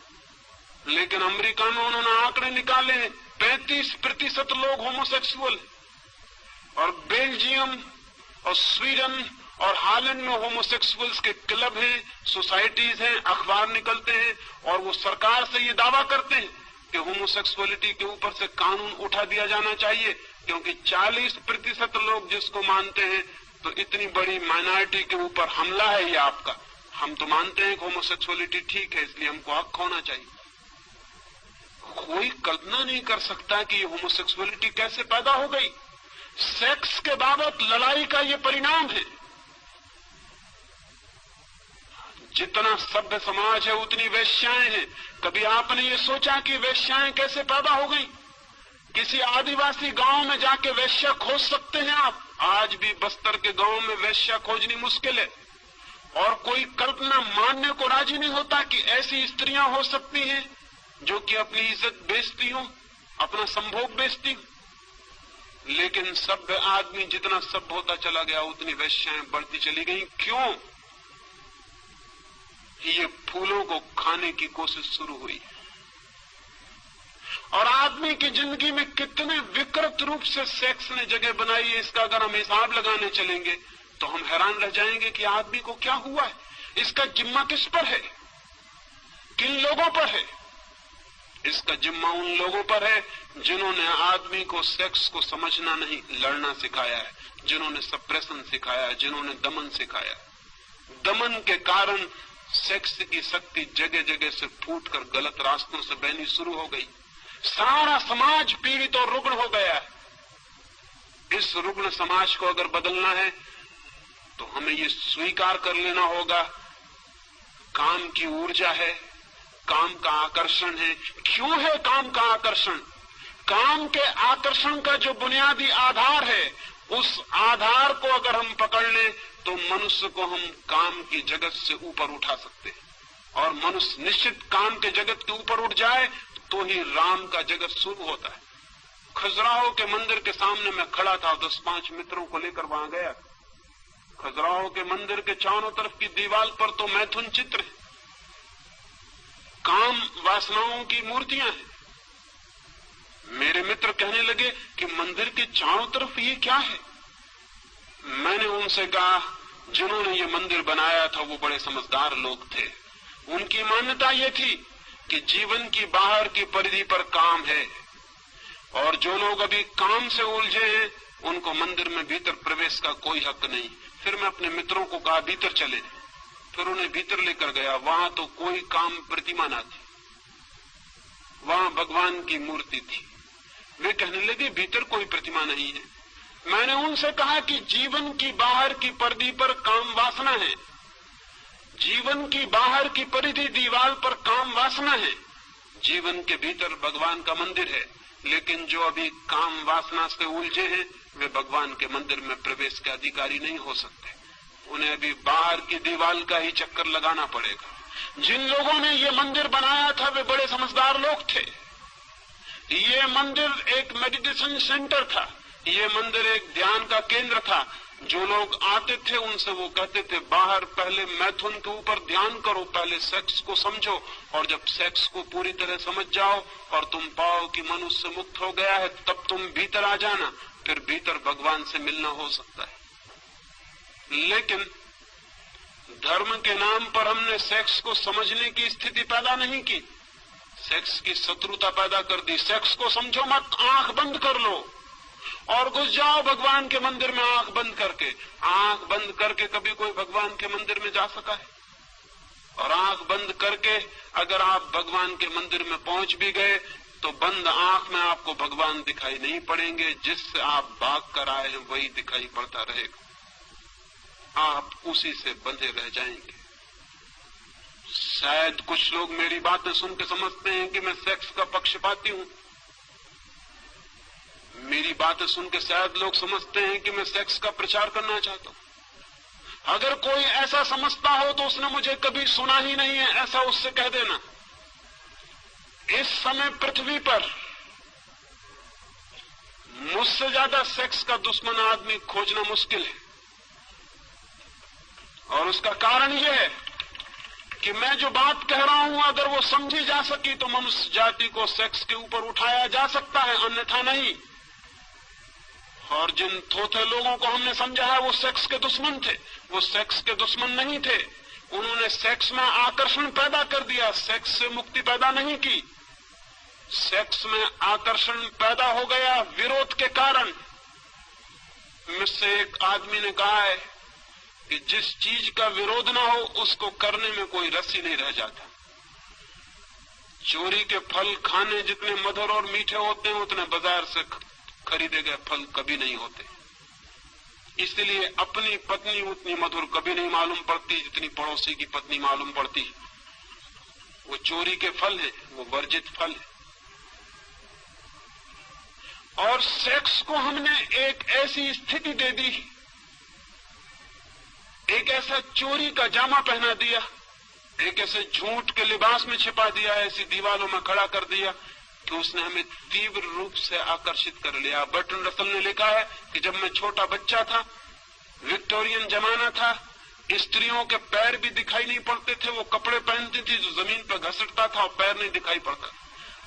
लेकिन अमेरिका में उन्होंने आंकड़े निकाले, 35% लोग होमोसेक्सुअल, और बेल्जियम और स्वीडन और हालैंड में होमोसेक्सुअल्स के क्लब हैं, सोसाइटीज हैं, अखबार निकलते हैं, और वो सरकार से ये दावा करते हैं कि होमोसेक्सुअलिटी के ऊपर से कानून उठा दिया जाना चाहिए, क्योंकि 40% लोग जिसको मानते हैं, तो इतनी बड़ी माइनॉरिटी के ऊपर हमला है ये आपका। हम तो मानते हैं कि होमोसेक्सुअलिटी ठीक है, इसलिए हमको हक होना चाहिए। कोई कल्पना नहीं कर सकता कि ये होमोसेक्सुअलिटी कैसे पैदा हो गई। सेक्स के बाबत लड़ाई का ये परिणाम है। जितना सभ्य समाज है उतनी वेश्याएं हैं। कभी आपने ये सोचा कि वेश्याएं कैसे पैदा हो गई? किसी आदिवासी गांव में जाके वेश्या खोज सकते हैं आप? आज भी बस्तर के गांव में वेश्या खोजनी मुश्किल है, और कोई कल्पना मानने को राजी नहीं होता कि ऐसी स्त्रियां हो सकती हैं जो कि अपनी इज्जत बेचती हो, अपना संभोग बेचती हो। लेकिन सभ्य आदमी जितना सभ्य होता चला गया उतनी वेश्याएं बढ़ती चली गई। क्यों? ये फूलों को खाने की कोशिश शुरू हुई। और आदमी की जिंदगी में कितने विकृत रूप से सेक्स ने जगह बनाई है, इसका अगर हम हिसाब लगाने चलेंगे तो हम हैरान रह जाएंगे कि आदमी को क्या हुआ है। इसका जिम्मा किस पर है? किन लोगों पर है? इसका जिम्मा उन लोगों पर है जिन्होंने आदमी को सेक्स को समझना नहीं, लड़ना सिखाया है, जिन्होंने सप्रेशन सिखाया है, जिन्होंने दमन सिखाया है। दमन के कारण सेक्स की शक्ति जगह जगह से फूटकर गलत रास्तों से बहनी शुरू हो गई। सारा समाज पीड़ित और रुग्ण हो गया है। इस रुग्ण समाज को अगर बदलना है तो हमें ये स्वीकार कर लेना होगा, काम की ऊर्जा है, काम का आकर्षण है। क्यों है काम का आकर्षण? काम के आकर्षण का जो बुनियादी आधार है, उस आधार को अगर हम पकड़ लें तो मनुष्य को हम काम की जगत से ऊपर उठा सकते हैं। और मनुष्य निश्चित काम के जगत के ऊपर उठ जाए तो ही राम का जगत शुरू होता है। खजुराहो के मंदिर के सामने मैं खड़ा था, 10-5 मित्रों को लेकर वहां गया। खजुराहो के मंदिर के चारों तरफ की दीवार पर तो मैथुन चित्र है, काम वासनाओं की मूर्तियां हैं। मेरे मित्र कहने लगे कि मंदिर के चारों तरफ ये क्या है? मैंने उनसे कहा, जिन्होंने ये मंदिर बनाया था वो बड़े समझदार लोग थे। उनकी मान्यता ये थी कि जीवन की बाहर की परिधि पर काम है, और जो लोग अभी काम से उलझे हैं उनको मंदिर में भीतर प्रवेश का कोई हक नहीं। फिर मैं अपने मित्रों को कहा भीतर चले, फिर उन्हें भीतर लेकर गया। वहां तो कोई काम प्रतिमा ना थी, वहां भगवान की मूर्ति थी। वे कहने लगे भीतर कोई प्रतिमा नहीं है। मैंने उनसे कहा कि जीवन की बाहर की परिधि पर काम वासना है, जीवन की बाहर की परिधि दीवार पर काम वासना है, जीवन के भीतर भगवान का मंदिर है। लेकिन जो अभी काम वासना से उलझे हैं वे भगवान के मंदिर में प्रवेश के अधिकारी नहीं हो सकते। उन्हें अभी बाहर की दीवार का ही चक्कर लगाना पड़ेगा। जिन लोगों ने ये मंदिर बनाया था वे बड़े समझदार लोग थे। ये मंदिर एक मेडिटेशन सेंटर था, ये मंदिर एक ध्यान का केंद्र था। जो लोग आते थे उनसे वो कहते थे बाहर पहले मैथुन के ऊपर ध्यान करो, पहले सेक्स को समझो, और जब सेक्स को पूरी तरह समझ जाओ और तुम पाओ कि मनुष्य मुक्त हो गया है तब तुम भीतर आ जाना, फिर भीतर भगवान से मिलना हो सकता है। लेकिन धर्म के नाम पर हमने सेक्स को समझने की स्थिति पैदा नहीं की, सेक्स की शत्रुता पैदा कर दी। सेक्स को समझो मत, आंख बंद कर लो और घुस जाओ भगवान के मंदिर में आंख बंद करके। आंख बंद करके कभी कोई भगवान के मंदिर में जा सका है? और आंख बंद करके अगर आप भगवान के मंदिर में पहुंच भी गए तो बंद आंख में आपको भगवान दिखाई नहीं पड़ेंगे, जिससे आप भाग कर आए हैं वही दिखाई पड़ता रहेगा, आप उसी से बंधे रह जाएंगे। शायद कुछ लोग मेरी बातें सुन के समझते हैं कि मैं सेक्स का पक्षपाती हूं। मेरी बातें सुन के शायद लोग समझते हैं कि मैं सेक्स का प्रचार करना चाहता हूं। अगर कोई ऐसा समझता हो तो उसने मुझे कभी सुना ही नहीं है, ऐसा उससे कह देना। इस समय पृथ्वी पर मुझसे ज्यादा सेक्स का दुश्मन आदमी खोजना मुश्किल है, और उसका कारण यह है कि मैं जो बात कह रहा हूं अगर वो समझी जा सकी तो मनुष्य जाति को सेक्स के ऊपर उठाया जा सकता है, अन्यथा नहीं। और जिन थोथे लोगों को हमने समझा है वो सेक्स के दुश्मन थे, वो सेक्स के दुश्मन नहीं थे। उन्होंने सेक्स में आकर्षण पैदा कर दिया, सेक्स से मुक्ति पैदा नहीं की। सेक्स में आकर्षण पैदा हो गया विरोध के कारण। मुझसे एक आदमी ने कहा है कि जिस चीज का विरोध ना हो उसको करने में कोई रस ही नहीं रह जाता। चोरी के फल खाने जितने मधुर और मीठे होते हैं उतने बाजार से खरीदे गए फल कभी नहीं होते। इसलिए अपनी पत्नी उतनी मधुर कभी नहीं मालूम पड़ती जितनी पड़ोसी की पत्नी मालूम पड़ती। वो चोरी के फल है, वो वर्जित फल है। और सेक्स को हमने एक ऐसी स्थिति दे दी, एक ऐसा चोरी का जामा पहना दिया, एक ऐसे झूठ के लिबास में छिपा दिया, ऐसी दीवारों में खड़ा कर दिया कि उसने हमें तीव्र रूप से आकर्षित कर लिया। बर्ट्रैंड रसल ने लिखा है कि जब मैं छोटा बच्चा था, विक्टोरियन जमाना था, स्त्रियों के पैर भी दिखाई नहीं पड़ते थे। वो कपड़े पहनती थी जो जमीन पर घसटता था और पैर नहीं दिखाई पड़ता।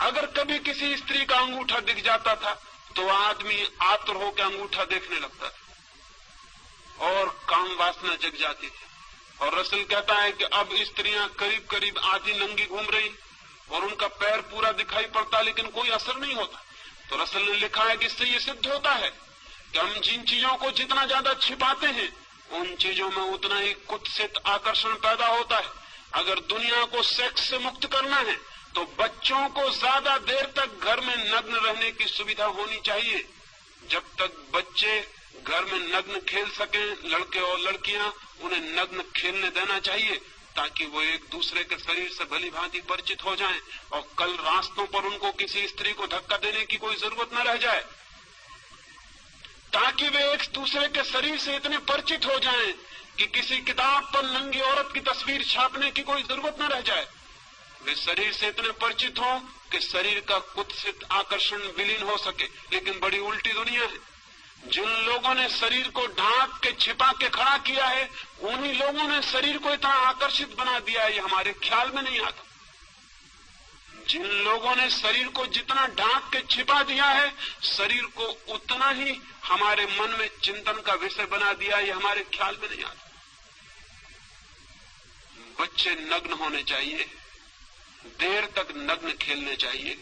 अगर कभी किसी स्त्री का अंगूठा दिख जाता था तो आदमी आतुर होकर अंगूठा देखने लगता था और काम वासना जग जाती थी। और रसल कहता है कि अब स्त्रियां करीब करीब आधी नंगी घूम रही और उनका पैर पूरा दिखाई पड़ता लेकिन कोई असर नहीं होता। तो रसल ने लिखा है कि इससे ये सिद्ध होता है कि हम जिन चीजों को जितना ज्यादा छिपाते हैं उन चीजों में उतना ही कुत्सित आकर्षण पैदा होता है। अगर दुनिया को सेक्स से मुक्त करना है तो बच्चों को ज्यादा देर तक घर में नग्न रहने की सुविधा होनी चाहिए। जब तक बच्चे घर में नग्न खेल सकें, लड़के और लड़कियां, उन्हें नग्न खेलने देना चाहिए ताकि वो एक दूसरे के शरीर से भली भांति परिचित हो जाएं और कल रास्तों पर उनको किसी स्त्री को धक्का देने की कोई जरूरत न रह जाए, ताकि वे एक दूसरे के शरीर से इतने परिचित हो जाएं कि किसी किताब पर नंगी औरत की तस्वीर छापने की कोई जरूरत न रह जाए। वे शरीर से इतने परिचित हों कि शरीर का कुत्सित आकर्षण विलीन हो सके। लेकिन बड़ी उल्टी दुनिया है। जिन लोगों ने शरीर को ढांक के छिपा के खड़ा किया है उन्हीं लोगों ने शरीर को इतना आकर्षित बना दिया है, ये हमारे ख्याल में नहीं आता। जिन लोगों ने शरीर को जितना ढांक के छिपा दिया है शरीर को उतना ही हमारे मन में चिंतन का विषय बना दिया, ये हमारे ख्याल में नहीं आता। बच्चे नग्न होने चाहिए, देर तक नग्न खेलने चाहिए,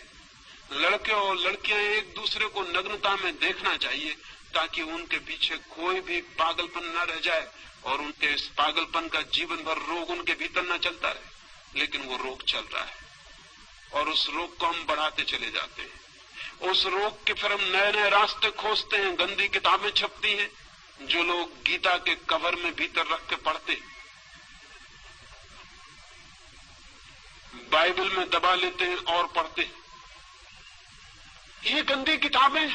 लड़के और लड़कियां एक दूसरे को नग्नता में देखना चाहिए ताकि उनके पीछे कोई भी पागलपन न रह जाए और उनके इस पागलपन का जीवन भर रोग उनके भीतर न चलता रहे। लेकिन वो रोग चल रहा है और उस रोग को हम बढ़ाते चले जाते हैं। उस रोग के फिर हम नए नए रास्ते खोजते हैं। गंदी किताबें छपती हैं जो लोग गीता के कवर में भीतर रख के पढ़ते, बाइबल में दबा लेते हैं और पढ़ते। ये गंदी किताबें,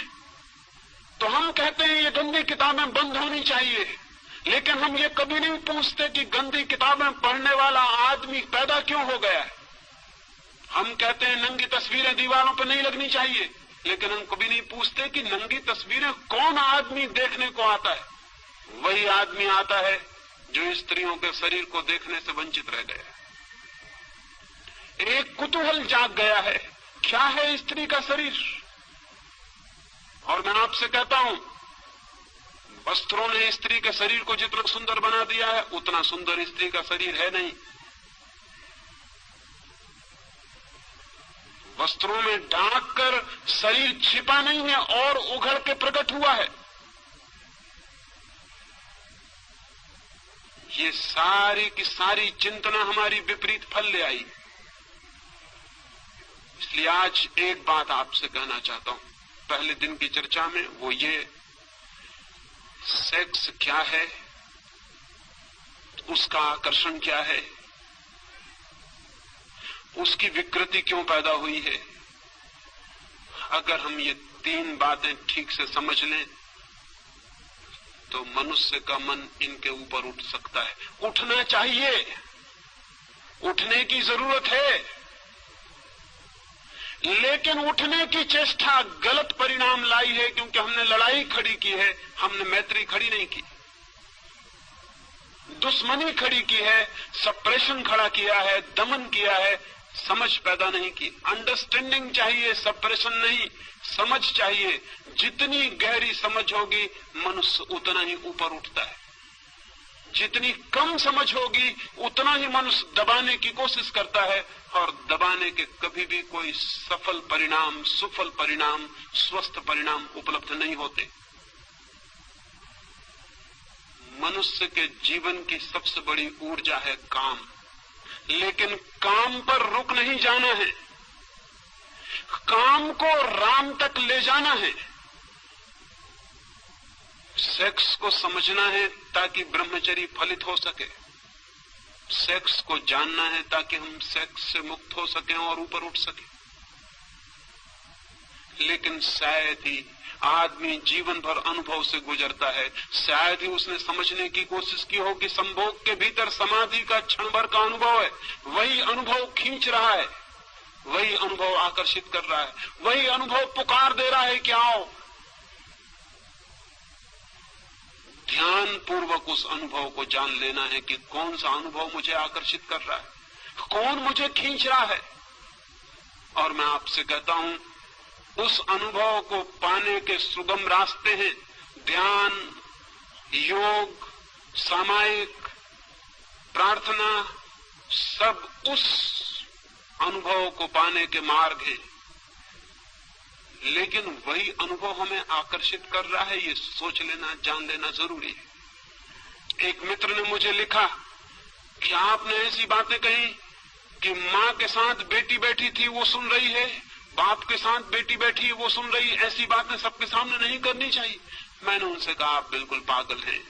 तो हम कहते हैं ये गंदी किताबें बंद होनी चाहिए, लेकिन हम ये कभी नहीं पूछते कि गंदी किताबें पढ़ने वाला आदमी पैदा क्यों हो गया है। हम कहते हैं नंगी तस्वीरें दीवारों पर नहीं लगनी चाहिए, लेकिन हम कभी नहीं पूछते कि नंगी तस्वीरें कौन आदमी देखने को आता है। वही आदमी आता है जो स्त्रियों के शरीर को देखने से वंचित रह गया। एक कुतूहल जाग गया है, क्या है स्त्री का शरीर। और मैं आपसे कहता हूं, वस्त्रों ने स्त्री के शरीर को जितना सुंदर बना दिया है उतना सुंदर स्त्री का शरीर है नहीं। वस्त्रों में ढांक कर शरीर छिपा नहीं है और उघड़ के प्रकट हुआ है। ये सारी की सारी चिंतना हमारी विपरीत फल ले आई। इसलिए आज एक बात आपसे कहना चाहता हूं पहले दिन की चर्चा में, वो ये, सेक्स क्या है, उसका आकर्षण क्या है, उसकी विकृति क्यों पैदा हुई है। अगर हम ये 3 बातें ठीक से समझ लें तो मनुष्य का मन इनके ऊपर उठ सकता है। उठना चाहिए, उठने की जरूरत है, लेकिन उठने की चेष्टा गलत परिणाम लाई है, क्योंकि हमने लड़ाई खड़ी की है, हमने मैत्री खड़ी नहीं की। दुश्मनी खड़ी की है, सप्रेशन खड़ा किया है, दमन किया है, समझ पैदा नहीं की। अंडरस्टैंडिंग चाहिए, सप्रेशन नहीं, समझ चाहिए। जितनी गहरी समझ होगी मनुष्य उतना ही ऊपर उठता है, जितनी कम समझ होगी उतना ही मनुष्य दबाने की कोशिश करता है, और दबाने के कभी भी कोई सफल परिणाम, सुफल परिणाम, स्वस्थ परिणाम उपलब्ध नहीं होते। मनुष्य के जीवन की सबसे बड़ी ऊर्जा है काम, लेकिन काम पर रुक नहीं जाना है, काम को राम तक ले जाना है। सेक्स को समझना है ताकि ब्रह्मचर्य फलित हो सके, सेक्स को जानना है ताकि हम सेक्स से मुक्त हो सकें और ऊपर उठ सकें। लेकिन शायद ही आदमी जीवन भर अनुभव से गुजरता है, शायद ही उसने समझने की कोशिश की हो कि संभोग के भीतर समाधि का क्षण भर का अनुभव है, वही अनुभव खींच रहा है, वही अनुभव आकर्षित कर रहा है, वही अनुभव पुकार दे रहा है कि आओ। ध्यान पूर्वक उस अनुभव को जान लेना है कि कौन सा अनुभव मुझे आकर्षित कर रहा है, कौन मुझे खींच रहा है। और मैं आपसे कहता हूं, उस अनुभव को पाने के सुगम रास्ते हैं ध्यान, योग, सामायिक, प्रार्थना, सब उस अनुभव को पाने के मार्ग हैं। लेकिन वही अनुभव हमें आकर्षित कर रहा है, ये सोच लेना, जान लेना जरूरी है। एक मित्र ने मुझे लिखा कि आपने ऐसी बातें कही कि मां के साथ बेटी बैठी थी वो सुन रही है, बाप के साथ बेटी बैठी है वो सुन रही है, ऐसी बातें सबके सामने नहीं करनी चाहिए। मैंने उनसे कहा आप बिल्कुल पागल हैं।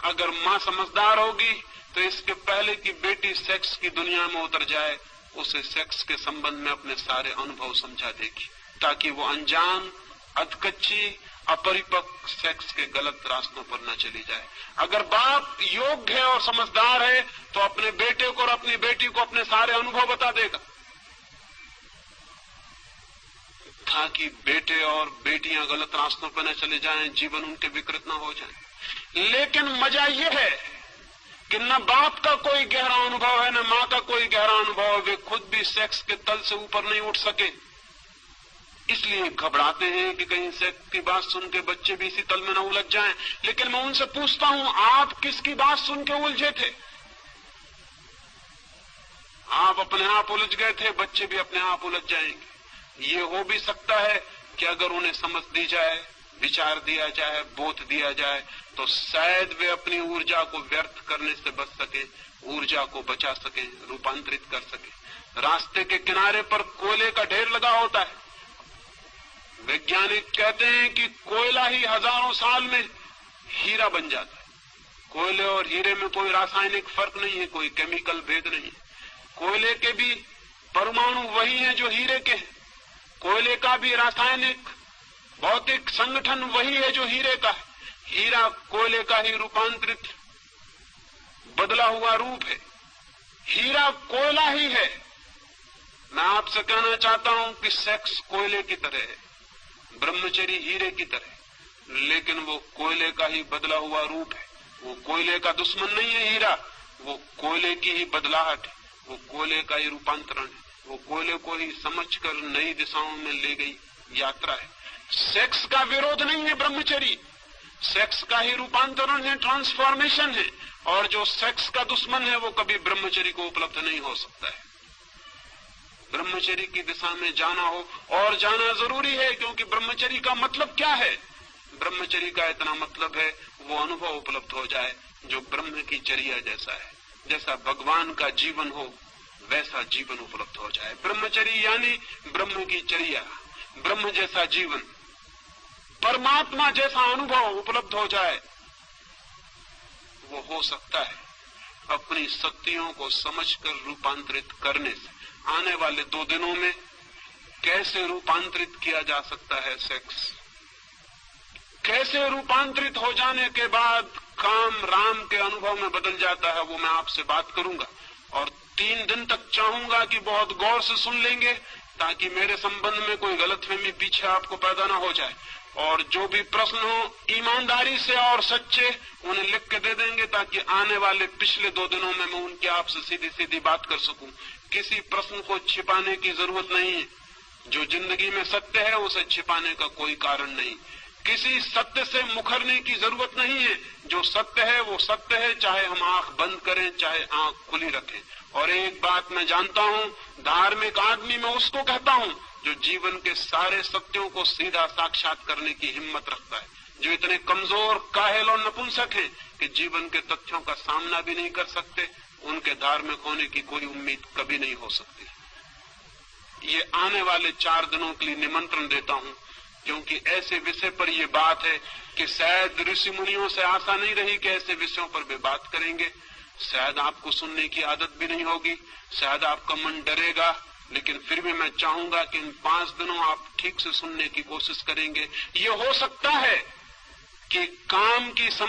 अगर मां समझदार होगी तो इसके पहले कि बेटी सेक्स की दुनिया में उतर जाए, उसे सेक्स के संबंध में अपने सारे अनुभव समझा देगी, ताकि वो अनजान, अधकच्ची, अपरिपक्व सेक्स के गलत रास्तों पर न चली जाए। अगर बाप योग्य है और समझदार है तो अपने बेटे को और अपनी बेटी को अपने सारे अनुभव बता देगा, ताकि बेटे और बेटियां गलत रास्तों पर न चले जाएं, जीवन उनके विकृत न हो जाए। लेकिन मजा यह है कि न बाप का कोई गहरा अनुभव है, न मां का कोई गहरा अनुभव है, वे खुद भी सेक्स के तल से ऊपर नहीं उठ सके, इसलिए घबराते हैं कि कहीं सेक्स की बात सुन के बच्चे भी इसी तल में न उलझ जाएं। लेकिन मैं उनसे पूछता हूं, आप किसकी बात सुन के उलझे थे? आप अपने आप उलझ गए थे, बच्चे भी अपने आप उलझ जाएंगे। ये हो भी सकता है कि अगर उन्हें समझ दी जाए, विचार दिया जाए, बोध दिया जाए, तो शायद वे अपनी ऊर्जा को व्यर्थ करने से बच सके, ऊर्जा को बचा सके, रूपांतरित कर सके। रास्ते के किनारे पर कोयले का ढेर लगा होता है। वैज्ञानिक कहते हैं कि कोयला ही हजारों साल में हीरा बन जाता है। कोयले और हीरे में कोई रासायनिक फर्क नहीं है, कोई केमिकल भेद नहीं है। कोयले के भी परमाणु वही हैं जो हीरे के हैं, कोयले का भी रासायनिक भौतिक संगठन वही है जो हीरे का है। हीरा कोयले का ही रूपांतरित बदला हुआ रूप है, हीरा कोयला ही है। मैं आपसे कहना चाहता हूं कि सेक्स कोयले की तरह है, ब्रह्मचर्य हीरे की तरह, लेकिन वो कोयले का ही बदला हुआ रूप है। वो कोयले का दुश्मन नहीं है हीरा, वो कोयले की ही बदलाहट है, वो कोयले का ही रूपांतरण है, वो कोयले को ही समझकर नई दिशाओं में ले गई यात्रा है। सेक्स का विरोध नहीं है ब्रह्मचर्य, सेक्स का ही रूपांतरण है, ट्रांसफॉर्मेशन है। और जो सेक्स का दुश्मन है वो कभी ब्रह्मचर्य को उपलब्ध नहीं हो सकता है। ब्रह्मचर्य की दिशा में जाना हो, और जाना जरूरी है, क्योंकि ब्रह्मचर्य का मतलब क्या है? ब्रह्मचर्य का इतना मतलब है वो अनुभव उपलब्ध हो जाए जो ब्रह्म की चर्या जैसा है, जैसा भगवान का जीवन हो वैसा जीवन उपलब्ध हो जाए। ब्रह्मचर्य यानी ब्रह्म की चर्या, ब्रह्म जैसा जीवन, परमात्मा जैसा अनुभव उपलब्ध हो जाए। वो हो सकता है अपनी शक्तियों को समझकर रूपांतरित करने से। आने वाले 2 दिनों में कैसे रूपांतरित किया जा सकता है सेक्स, कैसे रूपांतरित हो जाने के बाद काम राम के अनुभव में बदल जाता है, वो मैं आपसे बात करूंगा। और 3 दिन तक चाहूंगा कि बहुत गौर से सुन लेंगे, ताकि मेरे संबंध में कोई गलतफहमी पीछे आपको पैदा ना हो जाए। और जो भी प्रश्न हो ईमानदारी से और सच्चे उन्हें लिख के दे देंगे, ताकि आने वाले पिछले 2 दिनों में मैं उनके आपसे सीधी सीधी बात कर सकूं। किसी प्रश्न को छिपाने की जरूरत नहीं है। जो जिंदगी में सत्य है उसे छिपाने का कोई कारण नहीं। किसी सत्य से मुखरने की जरूरत नहीं है। जो सत्य है वो सत्य है, चाहे हम आंख बंद करें चाहे आंख खुली रखें। और एक बात मैं जानता हूं, धार्मिक आदमी मैं उसको कहता हूं जो जीवन के सारे सत्यों को सीधा साक्षात करने की हिम्मत रखता है। जो इतने कमजोर, काहिल और नपुंसक हैं कि जीवन के तथ्यों का सामना भी नहीं कर सकते, उनके धार्मिक होने की कोई उम्मीद कभी नहीं हो सकती। ये आने वाले 4 दिनों के लिए निमंत्रण देता हूं, क्योंकि ऐसे विषय पर ये बात है कि शायद ऋषि मुनियों से आशा नहीं रही कि ऐसे विषयों पर वे बात करेंगे। शायद आपको सुनने की आदत भी नहीं होगी, शायद आपका मन डरेगा, लेकिन फिर भी मैं चाहूंगा कि इन 5 दिनों आप ठीक से सुनने की कोशिश करेंगे। ये हो सकता है कि काम की